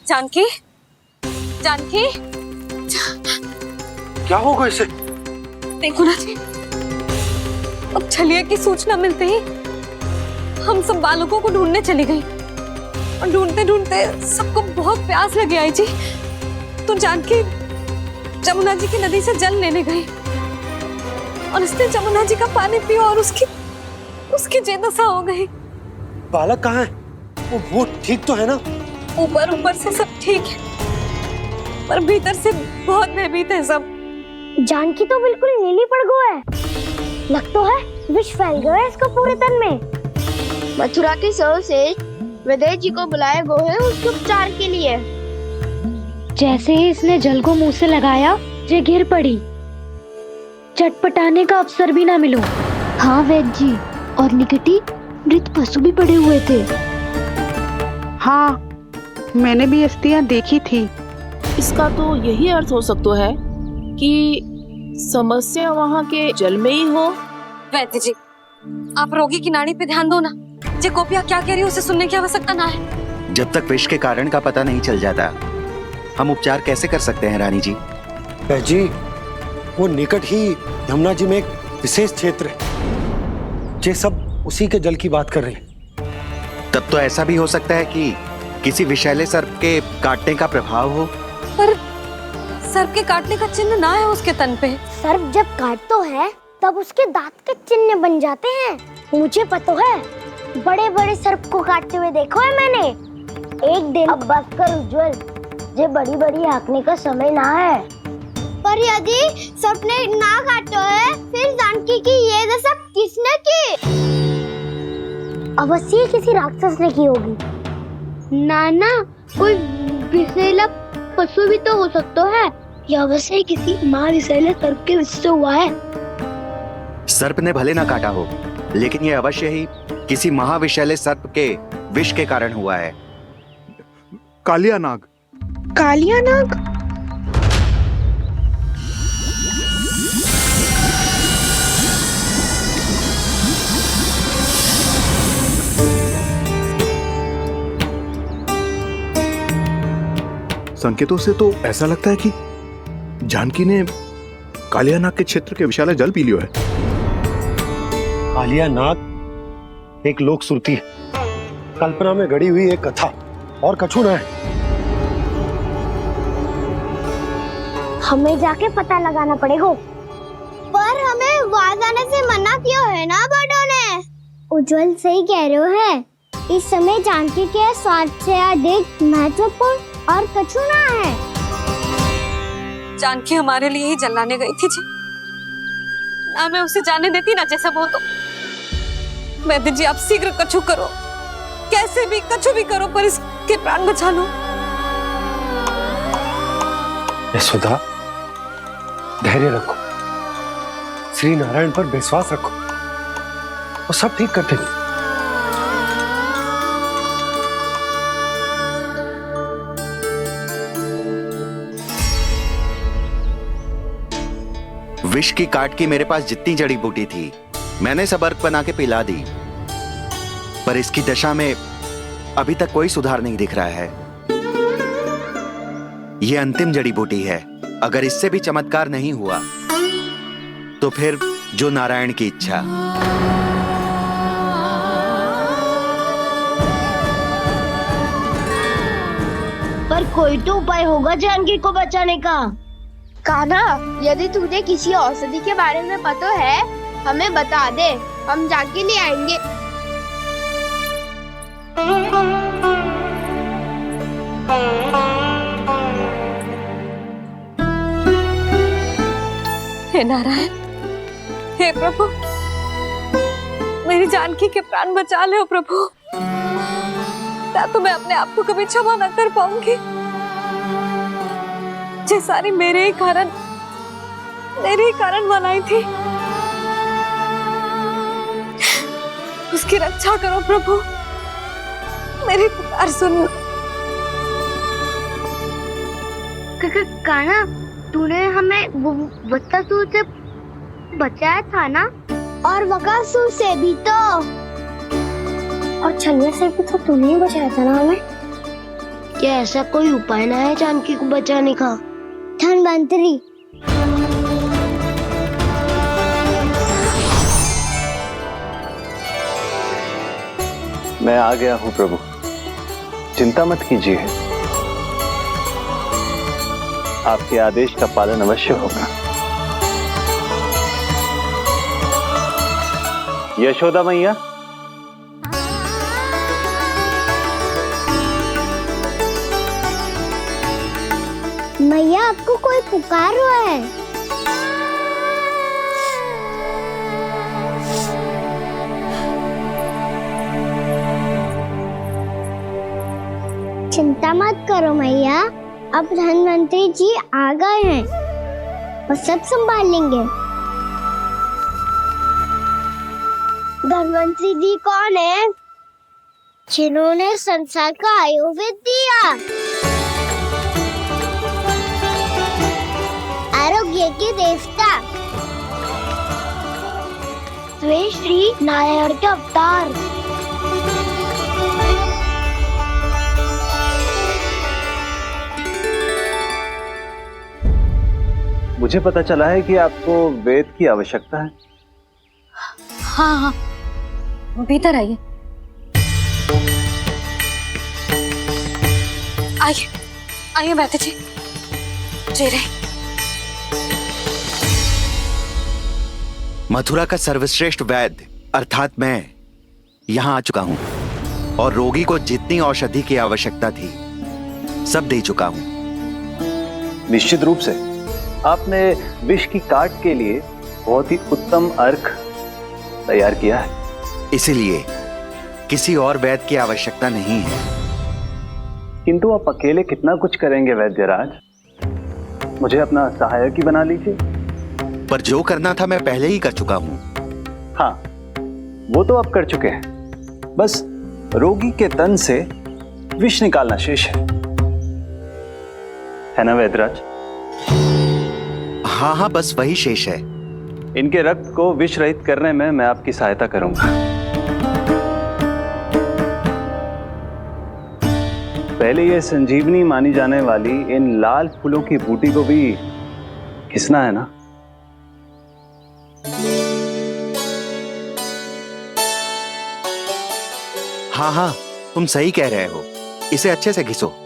जानकी, जानकी, क्या होगा इसे? देखो ना जी, अब छलिया की सूचना मिलते ही हम सब बालकों को ढूंढने चली गई और ढूंढते ढूंढते सबको बहुत प्यास लगी आई जी। तो जानकी जमुना जी की नदी से जल लेने गई और उसने जमुना जी का पानी पिया और उसकी जेदशा हो गई। बालक कहाँ है? वो ठीक तो है ना? ऊपर से सब ठीक है, पर भीतर से बहुत भयभीत है सब। जानकी तो बिल्कुल नीली पड़ गया है। लग तो है विष फैल गया है इसको पूरे तन में। मथुरा के सर्वश्रेष्ठ विदेह जी को बुलाए गए हैं उसके उपचार के लिए। जैसे ही इसने जल को मुंह से लगाया, ये गिर पड़ी चटपटाने का अवसर भी ना मिलो। हाँ वैद्य जी, और निकटी मृत पशु भी पड़े हुए थे। हाँ, मैंने भी अस्थियां देखी थी। इसका तो यही अर्थ हो सकता है कि समस्या वहाँ के जल में ही हो। वैद्य जी, आप रोगी की नाड़ी पे ध्यान दो ना। जे गोपिया क्या कह रही है उसे सुनने की आवश्यकता ना है। जब तक विष के कारण का पता नहीं चल जाता, हम उपचार कैसे कर सकते हैं रानी जी? जी, वो निकट ही यमुना जी में एक विशेष क्षेत्र है। ये सब उसी के जल की बात कर रहे हैं। तब तो ऐसा भी हो सकता है कि किसी विषैले सर्प के काटने का प्रभाव हो। पर सर्प के काटने का चिन्ह ना है उसके तन पे। सर्प जब काटता है तब उसके दांत के चिन्ह बन जाते हैं। मुझे पता है, बड़े बड़े सर्प को काटते हुए देखो है मैंने। एक दिन अब बस कर उज्जवल, ये बड़ी बड़ी हाँकने का समय ना है। पर यदि सर्प ने ना काटा है, फिर जानकी की ये दशा किसने की? अवश्य किसी राक्षस ने की होगी। नाना, कोई विषैला पशु भी तो हो सकता है। यह अवश्य किसी महाविषैले सर्प के विष से हुआ है। सर्प ने भले ना काटा हो, लेकिन यह अवश्य ही किसी महाविषैले सर्प के विष के कारण हुआ है। कालिया नाग। कालिया नाग? संकेतों से तो ऐसा लगता है कि जानकी ने कालिया नाग के क्षेत्र के विशाल जल पी लियो है। कालिया नाग एक लोक श्रुति है, कल्पना में गढ़ी हुई एक कथा, और कछु न है। हमें जाके पता लगाना पड़ेगा। पर हमें वहां जाने से मना क्यों है ना बड़ों ने? उज्जवल सही कह रहे हो है। इस समय जानकी के स्वार्थ से अधिक महत्वपूर्ण और कछु ना है। जानकी हमारे लिए ही जलाने गई थी जी। ना मैं उसे जाने देती ना जैसा वो तो। वैद्य जी, आप शीघ्र कछु करो, कैसे भी कछु भी करो, पर इसके प्राण बचा लो। यशोदा, धैर्य रखो, श्री नारायण पर विश्वास रखो, वो सब ठीक कर देंगे। विष की काट की मेरे पास जितनी जड़ी बूटी थी, मैंने सब अर्क बना के पिला दी, पर इसकी दशा में अभी तक कोई सुधार नहीं दिख रहा है। यह अंतिम जड़ी बूटी है। अगर इससे भी चमत्कार नहीं हुआ, तो फिर जो नारायण की इच्छा। पर कोई तो उपाय होगा जानकी को बचाने का। कान्हा, यदि तुझे किसी औषधि के बारे में पता है, हमें बता दे, हम जाके ले आएंगे। हे नारायण, हे प्रभु, मेरी जानकी के प्राण बचा ले प्रभु। क्या तो मैं अपने आप को कभी क्षमा न कर पाऊंगी। ये सारी मेरे ही कारण बनाई थी। उसकी रक्षा करो प्रभु, मेरी पुकार सुनो। कान्हा, तूने हमें वत्सासुर से बचाया था ना? और बकासुर से भी तो, और छन्या से भी तो तूने ही बचाया था ना हमें। क्या ऐसा कोई उपाय ना है जानकी को बचाने का? धन्वंतरी, मैं आ गया हूं प्रभु, चिंता मत कीजिए, आपके आदेश का पालन अवश्य होगा। यशोदा मैया, मैया आपको कोई पुकार रहा है। चिंता मत करो मैया, अब धन्वंतरी जी आ गए हैं और सब संभाल लेंगे। धन्वंतरी जी कौन है? जिन्होंने संसार का आयुर्वेद दिया, आरोग्य के देवता, वे श्री नारायण के अवतार। मुझे पता चला है कि आपको वेद की आवश्यकता है। हाँ हाँ, भीतर आइए। आइए आइए बैठे जी। जी रहे। मथुरा का सर्वश्रेष्ठ वैद्य अर्थात मैं यहाँ आ चुका हूँ और रोगी को जितनी औषधि की आवश्यकता थी सब दे चुका हूँ। निश्चित रूप से आपने विष की काट के लिए बहुत ही उत्तम अर्क तैयार किया है। इसीलिए किसी और वैद्य की आवश्यकता नहीं है। किंतु आप अकेले कितना कुछ करेंगे वैद्यराज? मुझे अपना सहायक ही बना लीजिए। पर जो करना था मैं पहले ही कर चुका हूँ। हाँ, वो तो आप कर चुके हैं। बस रोगी के तन से विष निकालना शेष है ना वैद्यराज? हाँ हाँ, बस वही शेष है। इनके रक्त को विष रहित करने में मैं आपकी सहायता करूंगा। पहले ये संजीवनी मानी जाने वाली इन लाल फूलों की बूटी को भी घिसना है ना? हाँ हाँ, तुम सही कह रहे हो। इसे अच्छे से घिसो।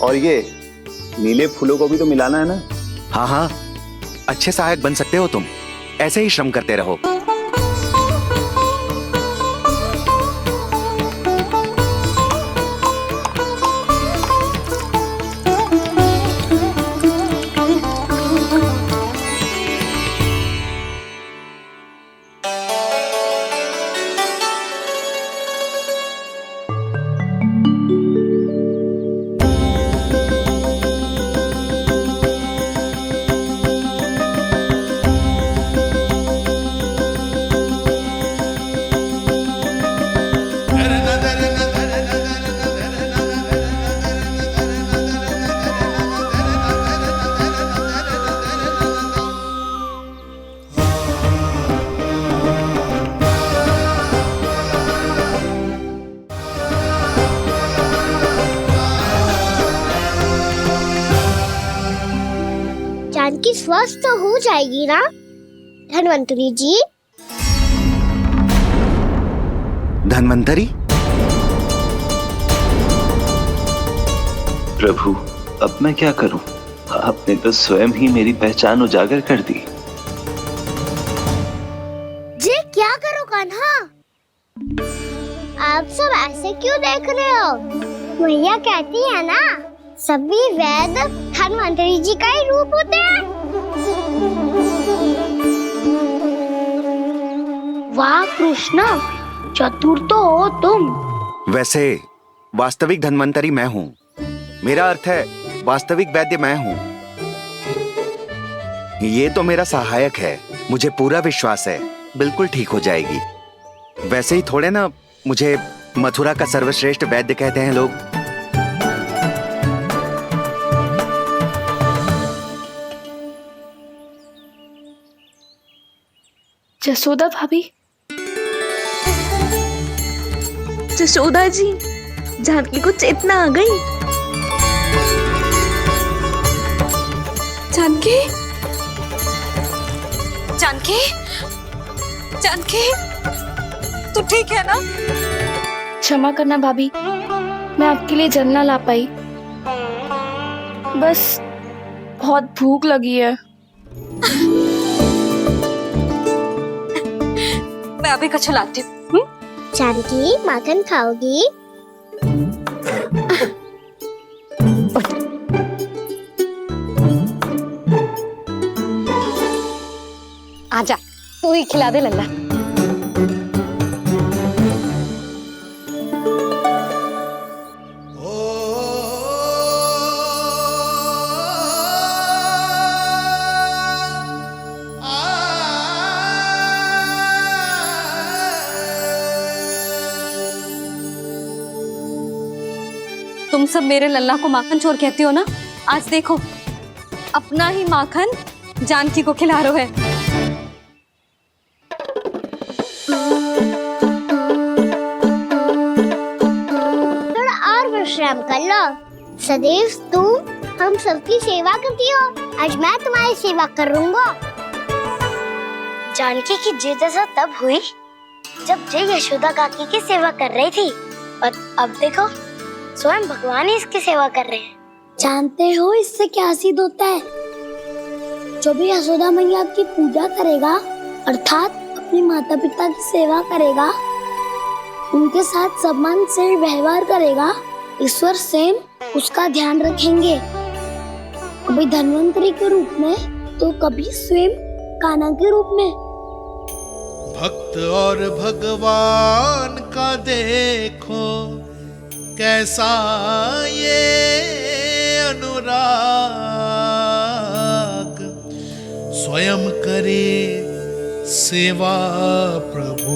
और ये नीले फूलों को भी तो मिलाना है ना? हाँ हाँ, अच्छे सहायक बन सकते हो तुम। ऐसे ही श्रम करते रहो। जानकी स्वस्थ तो हो जाएगी ना धन्वंतरी जी? धन्वंतरी? प्रभु, अब मैं क्या करूं? आपने तो स्वयं ही मेरी पहचान उजागर कर दी। जी क्या करो कान्हा? आप सब ऐसे क्यों देख रहे हो? मैया कहती है ना, सभी वैद्य धन्वंतरी जी का ही रूप होते हैं। वाह कृष्णा, चतुर तो हो तुम। वैसे वास्तविक धन्वंतरी मैं हूँ। मेरा अर्थ है वास्तविक वैद्य मैं हूँ। ये तो मेरा सहायक है। मुझे पूरा विश्वास है बिल्कुल ठीक हो जाएगी। वैसे ही थोड़े ना मुझे मथुरा का सर्वश्रेष्ठ वैद्य कहते हैं लोग। जसोदा भाभी, जसोदा जी, जानकी को चेतना आ गई। जानकी, जानकी, जानकी, तू ठीक है ना? क्षमा करना भाभी, मैं आपके लिए जल ना ला पाई। बस बहुत भूख लगी है। मैं अभी कछु लाती हूँ। जानकी माखन खाओगी? तू ही खिला दे लल्ला। तुम सब मेरे लल्ला को माखन चोर कहती हो ना, आज देखो अपना ही माखन जानकी को खिला रहे है। थोड़ा और विश्राम कर लो। सदैव तुम हम सबकी सेवा करती हो, आज मैं तुम्हारी सेवा करूंगा। जानकी की जिद दशा तब हुई जब जय यशोदा काकी की सेवा कर रही थी, और अब देखो स्वयं भगवान ही इसकी सेवा कर रहे हैं। जानते हो इससे क्या सिद्ध होता है? जो भी यशोदा मैया की पूजा करेगा, अर्थात अपने माता पिता की सेवा करेगा, उनके साथ सम्मान से व्यवहार करेगा, ईश्वर स्वयं उसका ध्यान रखेंगे। कभी धन्वंतरी के रूप में तो कभी स्वयं कान्हा के रूप में। भक्त और भगवान का देखो कैसा ये अनुराग, स्वयं करे सेवा प्रभु,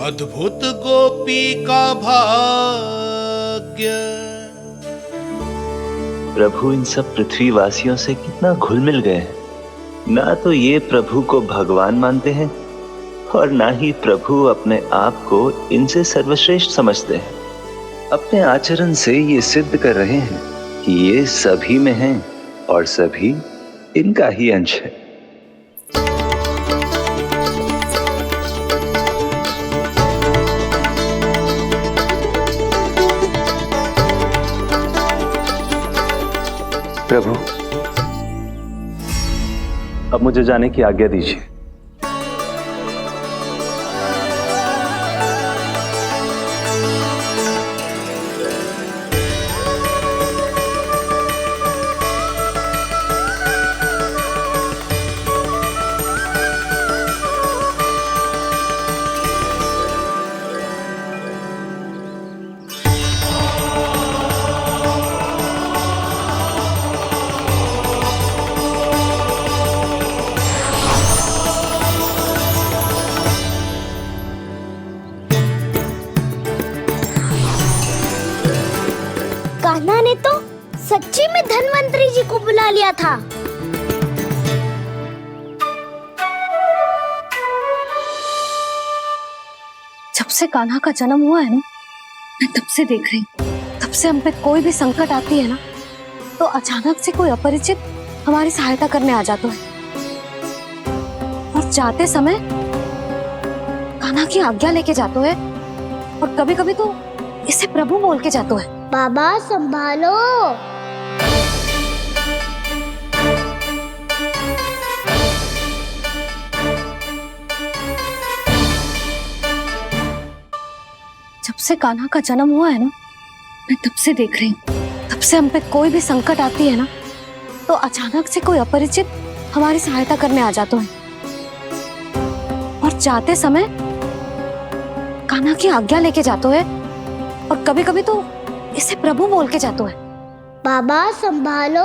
अद्भुत गोपी का भाग्य। प्रभु इन सब पृथ्वीवासियों से कितना घुल मिल गए हैं। ना तो ये प्रभु को भगवान मानते हैं और ना ही प्रभु अपने आप को इनसे सर्वश्रेष्ठ समझते हैं। अपने आचरण से ये सिद्ध कर रहे हैं कि ये सभी में हैं और सभी इनका ही अंश है। प्रभु, अब मुझे जाने की आज्ञा दीजिए। कान्हा ने तो सच्ची में धन्वंतरी जी को बुला लिया था। जब से कान्हा का जन्म हुआ है ना, मैं तब से देख रही हूँ, तब से हम पे कोई भी संकट आती है ना, तो अचानक से कोई अपरिचित हमारी सहायता करने आ जाता है, और जाते समय कान्हा की आज्ञा लेके जाते है, और कभी कभी तो इसे प्रभु बोल के जाते है। बाबा संभालो। जब से कान्हा का जन्म हुआ है ना, मैं तब से देख रही हूँ, तब से हम पे कोई भी संकट आती है ना, तो अचानक से कोई अपरिचित हमारी सहायता करने आ जाता है, और जाते समय कान्हा की आज्ञा लेके जाते है, और कभी कभी तो इसे प्रभु बोल के जाते है। बाबा संभालो।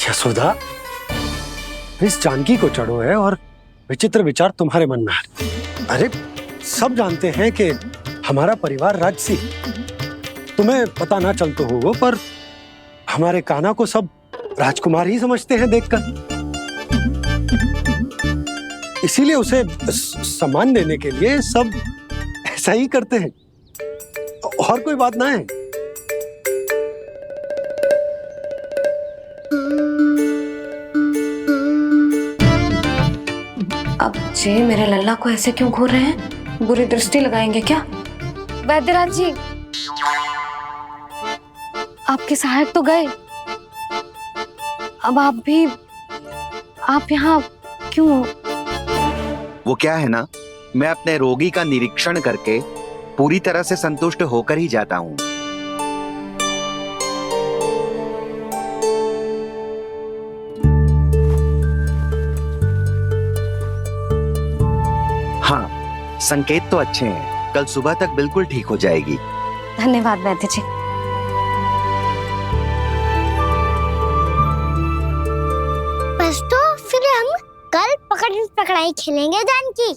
यशोदा, इस जानकी को चढ़ो है और विचित्र विचार तुम्हारे मन में है। अरे सब जानते हैं कि हमारा परिवार राजसी, तुम्हें पता ना चलता होगा, पर हमारे कान्हा को सब राजकुमार ही समझते हैं देखकर। इसीलिए उसे सम्मान देने के लिए सब ऐसा ही करते हैं, और कोई बात ना है। अब जे मेरे लल्ला को ऐसे क्यों घूर रहे हैं? बुरी दृष्टि लगाएंगे क्या? वैद्यराज जी, आपके सहायक तो गए, अब आप यहाँ क्यों? वो क्या है ना, मैं अपने रोगी का निरीक्षण करके पूरी तरह से संतुष्ट होकर ही जाता हूँ। संकेत तो अच्छे हैं, कल सुबह तक बिल्कुल ठीक हो जाएगी। धन्यवाद वैद्य जी। बस तो फिर हम कल पकड़न पकड़ाई खेलेंगे जानकी।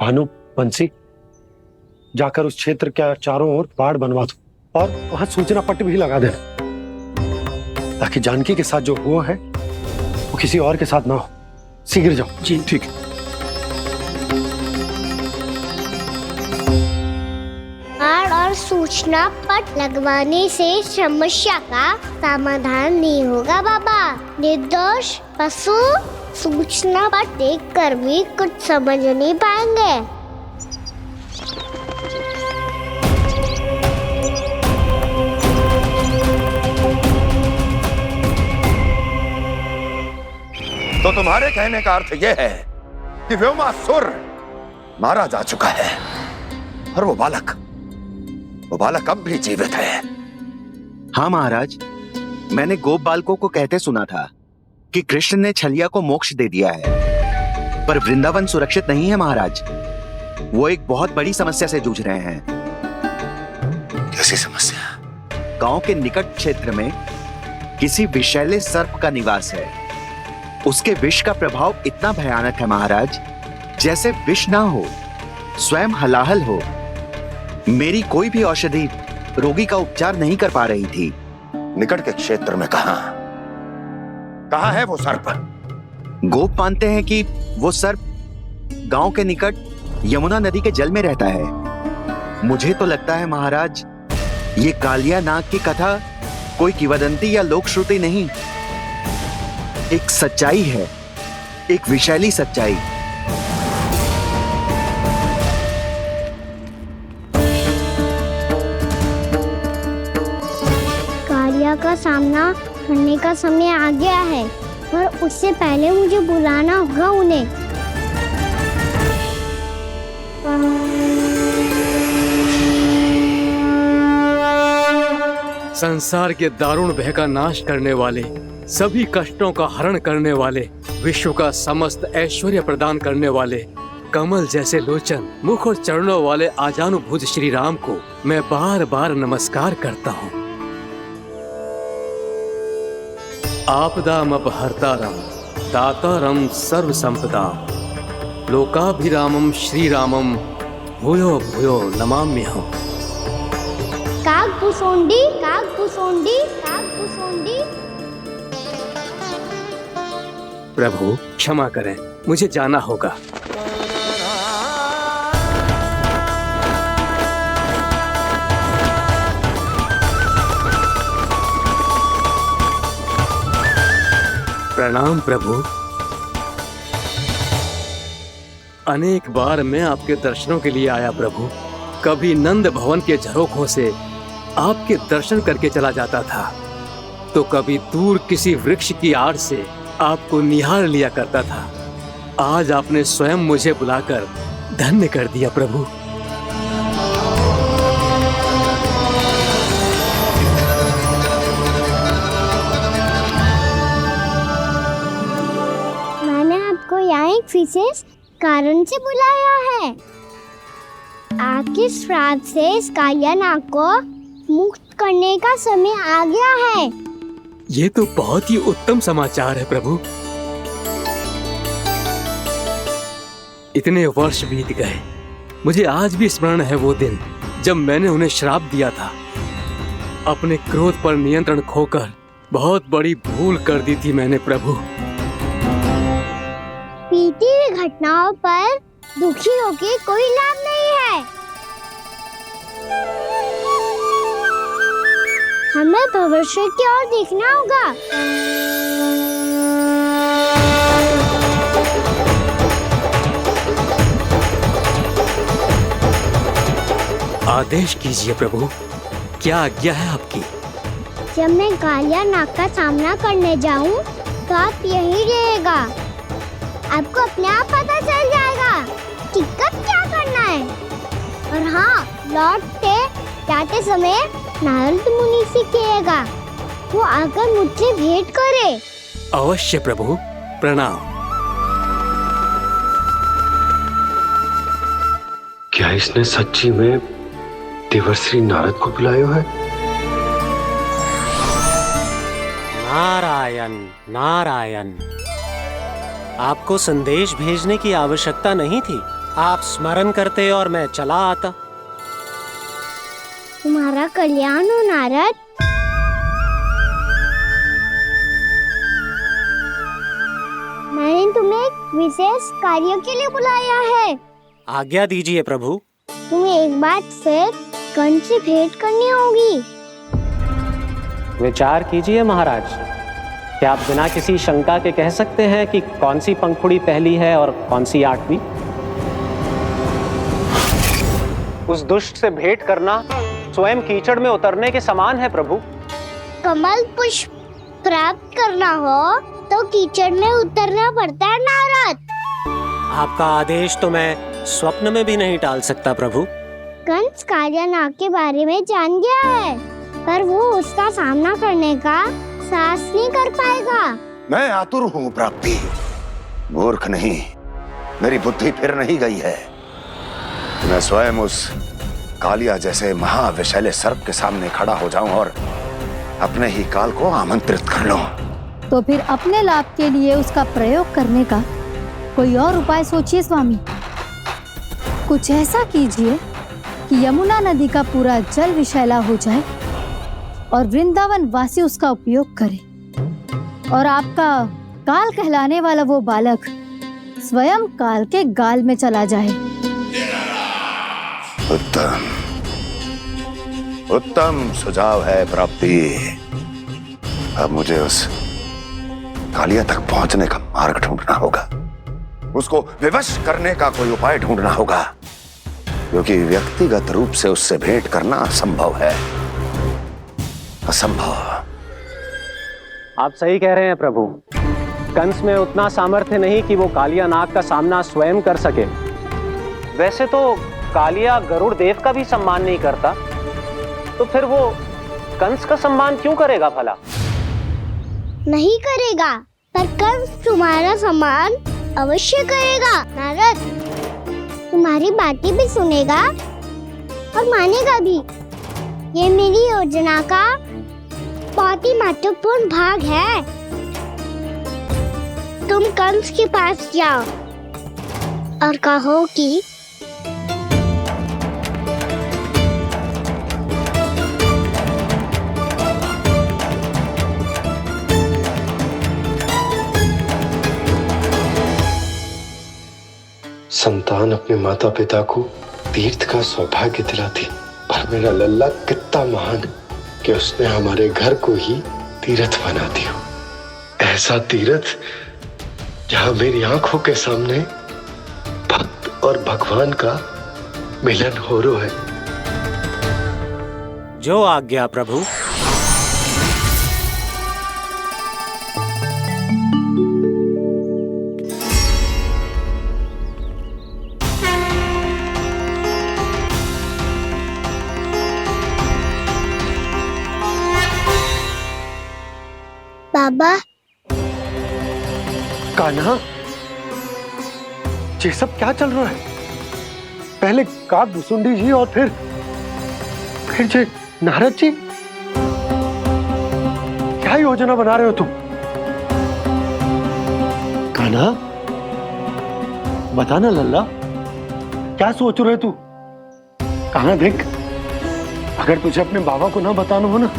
भानु, बंसी, जाकर उस क्षेत्र के चारों ओर बाड़ बनवा दो और वहां सूचना पट्ट भी लगा देना, ताकि जानकी के साथ जो हुआ है वो किसी और के साथ ना हो। शीघ्र जाओ। जी ठीक है। बाड़ और सूचना पट लगवाने से समस्या का समाधान नहीं होगा बाबा। निर्दोष पशु सूचना पट देखकर भी कुछ समझ नहीं पाएंगे। तो तुम्हारे कहने का अर्थ यह है कि व्योमासुर मारा जा चुका है और वो बालक अब भी जीवित है। हाँ महाराज, मैंने गोप बालकों को कहते सुना था कि कृष्ण ने छलिया को मोक्ष दे दिया है, पर वृंदावन सुरक्षित नहीं है महाराज। वो एक बहुत बड़ी समस्या से जूझ रहे हैं। कैसी समस्या? गांव के निकट क्षेत्र में किसी विषैले सर्प का निवास है। उसके विष का प्रभाव इतना भयानक है महाराज, जैसे विष ना हो, स्वयं हलाहल हो। मेरी कोई भी औषधि रोगी का उपचार नहीं कर पा रही थी। निकट के क्षेत्र में कहां है वो सर्प? गोप मानते हैं कि वो सर्प गांव के निकट यमुना नदी के जल में रहता है। मुझे तो लगता है महाराज, ये कालिया नाग की कथा कोई किंवदंती या लोक श्रुति नहीं, एक सच्चाई है, एक विषैली सच्चाई। कालिया का सामना करने का समय आ गया है, पर उससे पहले मुझे बुलाना होगा उन्हें। संसार के दारुण भय का नाश करने वाले, सभी कष्टों का हरण करने वाले, विश्व का समस्त ऐश्वर्य प्रदान करने वाले, कमल जैसे लोचन, मुख और चरणों वाले आजानुभुज श्री राम को मैं बार बार नमस्कार करता हूँ। आपदामपहर्तारं दातारं सर्व संपदाम लोकाभिरामं श्री रामम भूयो भूयो नमाम्यहम्। कागभूषोंडी कागभूषोंडी कागभूषोंडी। प्रभु क्षमा करें, मुझे जाना होगा। प्रणाम प्रभु। अनेक बार मैं आपके दर्शनों के लिए आया प्रभु। कभी नंद भवन के झरोखों से आपके दर्शन करके चला जाता था, तो कभी दूर किसी वृक्ष की आड़ से आपको निहार लिया करता था। आज आपने स्वयं मुझे बुलाकर धन्य कर दिया प्रभु। मैंने आपको यहाँ एक विशेष कारण से बुलाया है। आपके श्राप से इस कालिया नाग को मुक्त करने का समय आ गया है। ये तो बहुत ही उत्तम समाचार है प्रभु। इतने वर्ष बीत गए, मुझे आज भी स्मरण है वो दिन जब मैंने उन्हें श्राप दिया था। अपने क्रोध पर नियंत्रण खोकर बहुत बड़ी भूल कर दी थी मैंने प्रभु। बीती हुई घटनाओं पर दुखी होके कोई लाभ नहीं है। हमें भविष्य की ओर देखना होगा। आदेश कीजिए प्रभु, क्या आज्ञा है आपकी? जब मैं कालिया नाग का सामना करने जाऊं, तो आप यहीं रहिएगा। आपको अपने आप पता चल जाएगा कि कब क्या करना है। और हाँ, लौटते जाते समय नारद मुनि से कहिएगा, वो आकर मुझसे भेंट करे। अवश्य प्रभु, प्रणाम। क्या इसने सच्ची में देवर्षि नारद को बुलाया है? नारायण नारायण, आपको संदेश भेजने की आवश्यकता नहीं थी। आप स्मरण करते और मैं चला आता। तुम्हारा कल्याण हो नारद। मैंने तुम्हें एक विशेष कार्य के लिए बुलाया है। आज्ञा दीजिए प्रभु। तुम्हें एक बार फिर कंस से भेंट करनी होगी। विचार कीजिए महाराज, क्या आप बिना किसी शंका के कह सकते हैं कि कौन सी पंखुड़ी पहली है और कौन सी 8वीं? उस दुष्ट से भेंट करना स्वयं कीचड़ में उतरने के समान है प्रभु। कमल पुष्प प्राप्त करना हो तो कीचड़ में उतरना पड़ता है नारद। आपका आदेश तो मैं स्वप्न में भी नहीं टाल सकता प्रभु। कंस कालियानाग के बारे में जान गया है, पर वो उसका सामना करने का साहस नहीं कर पाएगा। मैं आतुर हूँ प्राप्ति, मूर्ख नहीं। मेरी बुद्धि फिर नहीं गई है। मैं स्वयं उस कालिया जैसे महाविषैले सर्प के सामने खड़ा हो जाऊं और अपने ही काल को आमंत्रित कर लूं। तो फिर अपने लाभ के लिए उसका प्रयोग करने का कोई और उपाय सोचिए स्वामी। कुछ ऐसा कीजिए कि यमुना नदी का पूरा जल विषैला हो जाए और वृंदावन वासी उसका उपयोग करे, और आपका काल कहलाने वाला वो बालक स्वयं काल के गाल में चला जाए। उत्तम उत्तम सुझाव है प्राप्ति। अब मुझे उस कालिया तक पहुंचने का मार्ग ढूंढना होगा। उसको विवश करने का कोई उपाय ढूंढना होगा, क्योंकि व्यक्तिगत रूप से उससे भेंट करना असंभव है। असंभव। आप सही कह रहे हैं प्रभु। कंस में उतना सामर्थ्य नहीं कि वो कालिया नाग का सामना स्वयं कर सके। वैसे तो कालिया गरुड़ देव का भी सम्मान नहीं करता, तो फिर वो कंस का सम्मान क्यों करेगा भला? नहीं करेगा, पर कंस तुम्हारा सम्मान अवश्य करेगा नारद। तुम्हारी बातें भी सुनेगा और मानेगा भी। ये मेरी योजना का बहुत ही महत्वपूर्ण भाग है। तुम कंस के पास जाओ और कहो कि संतान अपने माता पिता को तीर्थ का सौभाग्य दिलाती, पर मेरा लल्ला कितना महान कि उसने हमारे घर को ही तीर्थ बना दिया। ऐसा तीर्थ जहां मेरी आंखों के सामने भक्त और भगवान का मिलन हो रहा है। जो आज्ञा प्रभु। बाबा। कान्हा, ये सब क्या चल रहा है? पहले काक भुसुंडी जी और फिर जे नारद जी। क्या योजना बना रहे हो तुम? कान्हा, बताना लल्ला, क्या सोच रहे तू? कान्हा देख, अगर तुझे अपने बाबा को ना बताना हो ना,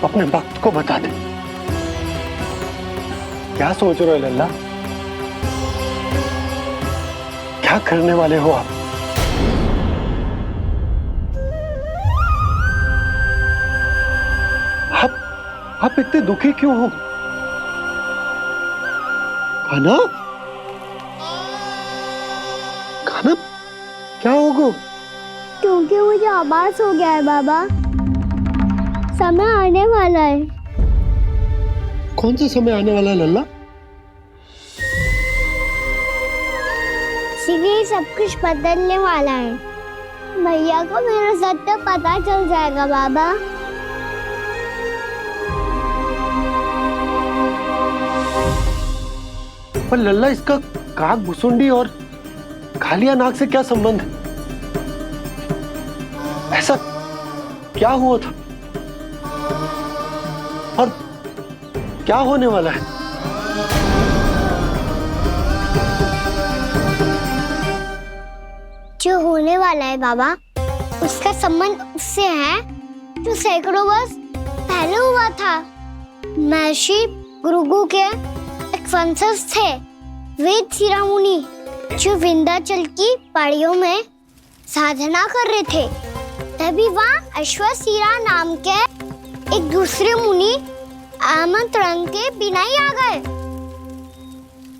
अपने भक्त को बता दे। क्या सोच रहे हो लल्ला? क्या करने वाले हो आप? आप इतने दुखी क्यों हो? कान्हा, कान्हा, क्या होगा? क्योंकि मुझे आभास हो गया है बाबा, समय आने वाला है। कौन सा समय आने वाला है लल्ला? शीघ्र सब कुछ बदलने वाला है। भैया को मेरा सत्य पता चल जाएगा बाबा। पर लल्ला, इसका काक भुसुंडी और कालिया नाग से क्या संबंध है? ऐसा क्या हुआ था और क्या होने वाला है? जो होने वाला है बाबा, उसका संबंध उससे है जो सैकड़ों वर्ष पहले हुआ था। महर्षि भृगु के एक वंशज थे वेदशिरा मुनि, जो विंध्याचल की पहाड़ियों में साधना कर रहे थे। तभी वहाँ अश्वशिरा नाम के एक दूसरे मुनि आमंत्रण के बिना ही आ गए।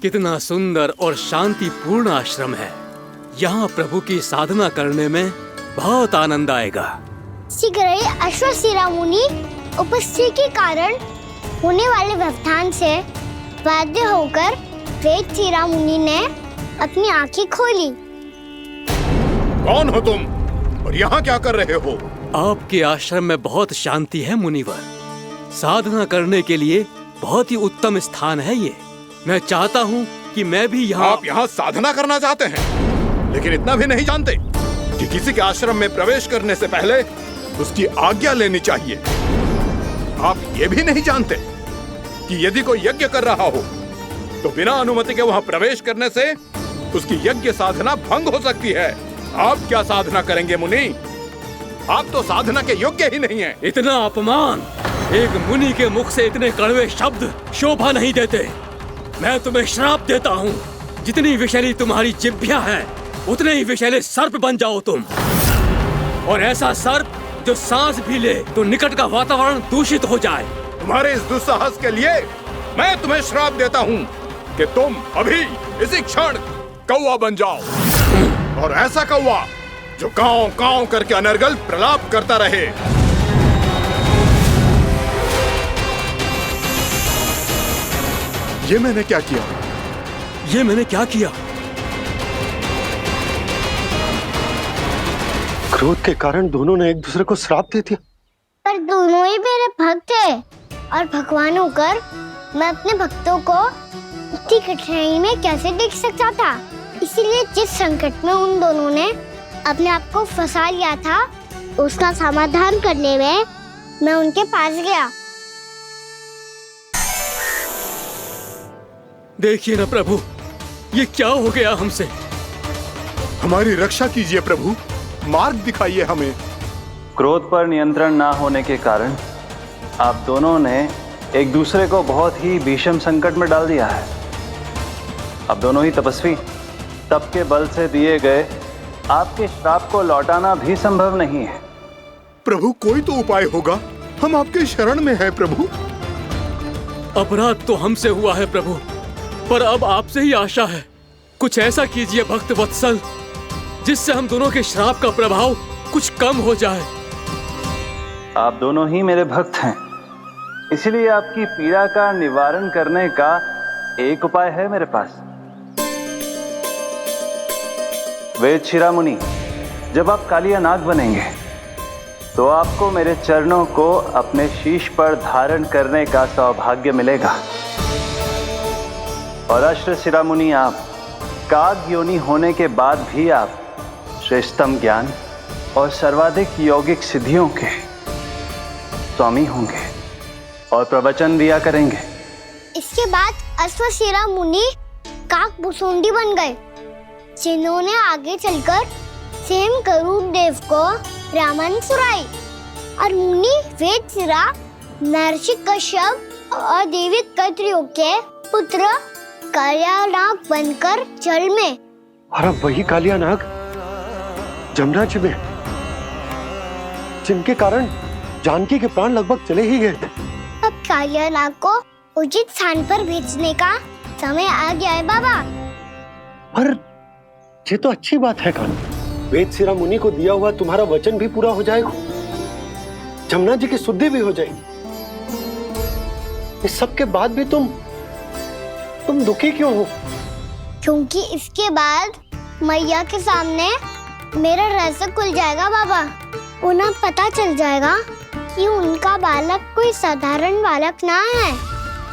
कितना सुंदर और शांतिपूर्ण आश्रम है। यहाँ प्रभु की साधना करने में बहुत आनंद आएगा। शीघ्र ही अश्वशिरा मुनि उपस्थिति के कारण होने वाले व्यवधान से बाध्य होकर वेदशिरा मुनि ने अपनी आंखें खोली। कौन हो तुम और यहाँ क्या कर रहे हो? आपके आश्रम में बहुत शांति है मुनिवर। साधना करने के लिए बहुत ही उत्तम स्थान है ये। मैं चाहता हूँ कि मैं भी यहाँ। आप यहाँ साधना करना चाहते हैं, लेकिन इतना भी नहीं जानते कि किसी के आश्रम में प्रवेश करने से पहले उसकी आज्ञा लेनी चाहिए। आप ये भी नहीं जानते कि यदि कोई यज्ञ कर रहा हो तो बिना अनुमति के वहाँ प्रवेश करने से उसकी यज्ञ साधना भंग हो सकती है। आप क्या साधना करेंगे मुनि? आप तो साधना के योग्य ही नहीं हैं। इतना अपमान! एक मुनि के मुख से इतने कड़वे शब्द शोभा नहीं देते। मैं तुम्हें श्राप देता हूँ, जितनी विषैली तुम्हारी जिह्वा है उतने ही विषैले सर्प बन जाओ तुम। और ऐसा सर्प जो सांस भी ले तो निकट का वातावरण दूषित हो जाए। तुम्हारे इस दुस्साहस के लिए मैं तुम्हें श्राप देता हूँ कि तुम अभी इसी क्षण कौवा बन जाओ, और ऐसा कौवा जो कांव कांव करके अनर्गल प्रलाप करता रहे। ये मैंने क्या किया? ये मैंने क्या किया? क्रोध के कारण दोनों ने एक दूसरे को श्राप दे दिया। पर दोनों ही मेरे भक्त थे, और भगवान होकर मैं अपने भक्तों को इतनी कठिनाई में कैसे देख सकता था। इसीलिए जिस संकट में उन दोनों ने अपने आप को फंसा लिया था, उसका समाधान करने में मैं उनके पास गया। देखिए ना प्रभु, ये क्या हो गया हमसे? हमारी रक्षा कीजिए प्रभु, मार्ग दिखाइए हमें। क्रोध पर नियंत्रण ना होने के कारण आप दोनों ने एक दूसरे को बहुत ही भीषण संकट में डाल दिया है। आप दोनों ही तपस्वी, तप के बल से दिए गए आपके श्राप को लौटाना भी संभव नहीं है। प्रभु कोई तो उपाय होगा, हम आपके शरण में हैं प्रभु। अपराध तो हमसे हुआ है प्रभु, पर अब आपसे ही आशा है। कुछ ऐसा कीजिए भक्त वत्सल, जिससे हम दोनों के श्राप का प्रभाव कुछ कम हो जाए। आप दोनों ही मेरे भक्त हैं, इसलिए आपकी पीड़ा का निवारण करने का एक उपाय है मेरे पास। वेदशिरा मुनि, जब आप कालिया नाग बनेंगे तो आपको मेरे चरणों को अपने शीश पर धारण करने का सौभाग्य मिलेगा। और अश्वशिरा मुनि, आप काग योनि होने के बाद भी आप श्रेष्ठतम ज्ञान और सर्वाधिक यौगिक सिद्धियों के स्वामी होंगे और प्रवचन दिया करेंगे। इसके बाद अश्वशिरा मुनि काक भुसुंडी बन गए, जिन्होंने आगे चलकर स्वयं गरुड़ देव को रामायण सुनाई। और मुनि वेदशिरा महर्षि कश्यप और देवी कैत्रियों के पुत्र कालिया नाग बनकर जल में। और अब वही कालिया नाग जमुना जी में, जिनके कारण जानकी के प्राण लगभग चले ही गए थे। अब कालिया नाग को उचित स्थान पर भेजने का समय आ गया है बाबा। पर ये तो अच्छी बात है कान, वेदशिरा मुनि को दिया हुआ तुम्हारा वचन भी पूरा हो जाएगा, जमुना जी की शुद्धि भी हो जाएगी। इस सब के बाद भी तुम दुखी क्यों हो? क्योंकि इसके बाद मैया के सामने मेरा रहस्य खुल जाएगा बाबा। उन्हें पता चल जाएगा कि उनका बालक कोई साधारण बालक ना है।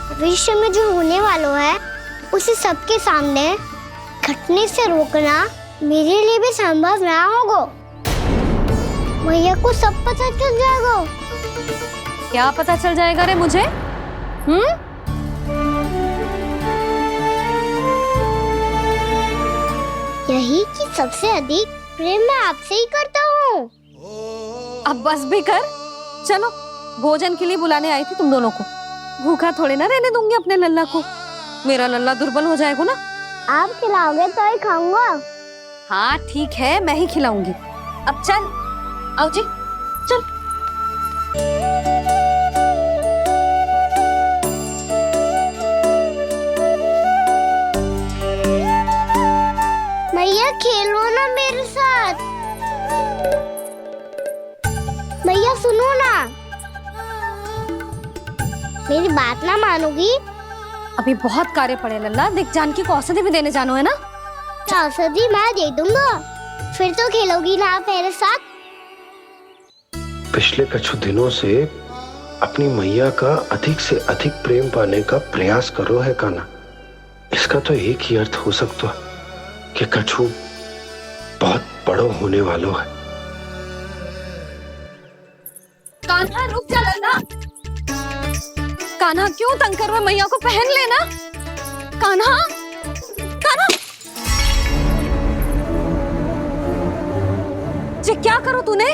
भविष्य में जो होने वाला है उसे सबके सामने घटने से रोकना मेरे लिए भी संभव ना होगा। मैया को सब पता चल जाएगा। क्या पता चल जाएगा रे मुझे? यही कि सबसे अधिक प्रेम मैं आपसे ही करता हूँ। अब बस भी कर, चलो भोजन के लिए बुलाने आई थी तुम दोनों को। भूखा थोड़े ना रहने दूंगी अपने लल्ला को, मेरा लल्ला दुर्बल हो जाएगा ना। आप खिलाओगे तो ही खाऊंगा। हाँ ठीक है, मैं ही खिलाऊंगी। अब चल, आओ जी, चल। मैया खेलो ना मेरे साथ। मैया सुनो ना, मेरी बात ना मानोगी? अभी बहुत कार्य पड़े लल्ला, देख जानकी को औषधि भी देने जानो है ना। औषधि मैं दे दूंगा, फिर तो खेलोगी ना आप मेरे साथ। पिछले कुछ दिनों से अपनी मैया का अधिक से अधिक प्रेम पाने का प्रयास करो है कान्हा। इसका तो एक ही अर्थ हो सकता कि कछु बहुत बड़ो होने वालों है। कान्हा रुक जा लल्ला। कान्हा क्यों तंग कर रहा है? मैया को पहन लेना। कान्हा, कान्हा, ये क्या करो तूने?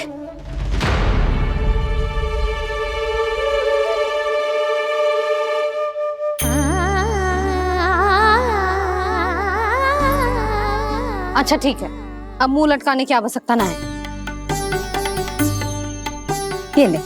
अच्छा ठीक है, अब मुंह लटकाने की आवश्यकता ना है। ये ले।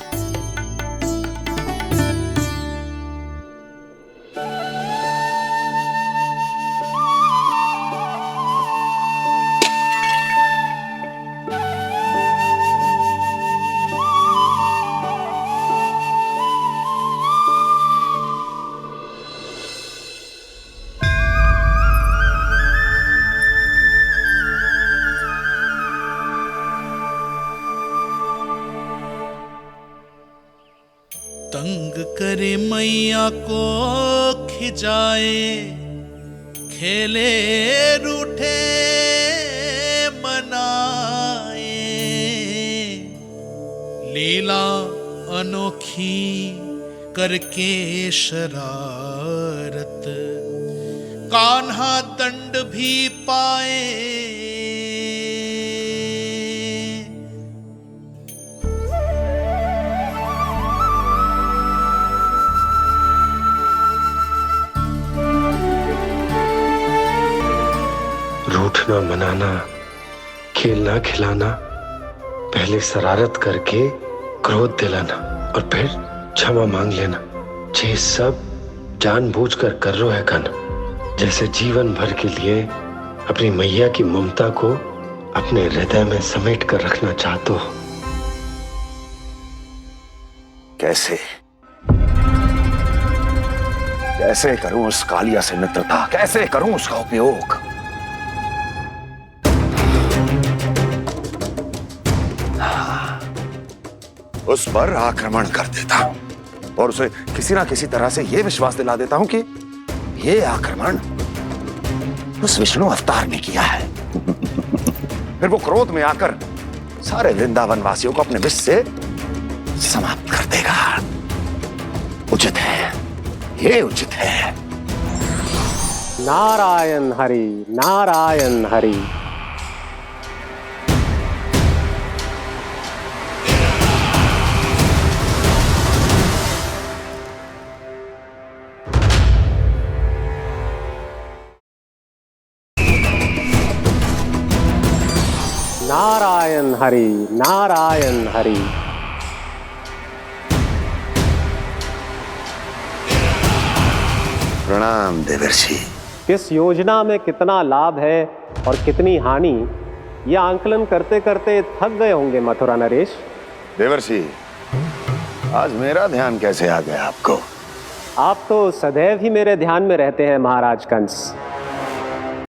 तंग करे मैया को खिजाए, खेले रूठे मनाए, लीला अनोखी करके शरारत, कान्हा दंड भी पाए। रूठना मनाना, खेलना खिलाना, पहले शरारत करके क्रोध दिलाना और फिर क्षमा मांग लेना, ये सब जानबूझकर कर रहे है कान्हा। जैसे जीवन भर के लिए अपनी मैया की ममता को अपने हृदय में समेट कर रखना चाहते हो। कैसे कैसे करूं उस कालिया से मित्रता, कैसे करूं उसका उपयोग? उस पर आक्रमण कर देता हूं और उसे किसी ना किसी तरह से यह विश्वास दिला देता हूं कि यह आक्रमण उस विष्णु अवतार ने किया है। फिर वो क्रोध में आकर सारे वृंदावन वासियों को अपने विष से समाप्त कर देगा। उचित है, ये उचित है। नारायण हरि, नारायण हरि। नारायण हरि, नारायण हरि। प्रणाम देवर्षि। किस योजना में कितना लाभ है और कितनी हानि, यह आंकलन करते करते थक गए होंगे मथुरा नरेश। देवर्षि, आज मेरा ध्यान कैसे आ गया आपको? आप तो सदैव ही मेरे ध्यान में रहते हैं महाराज कंस।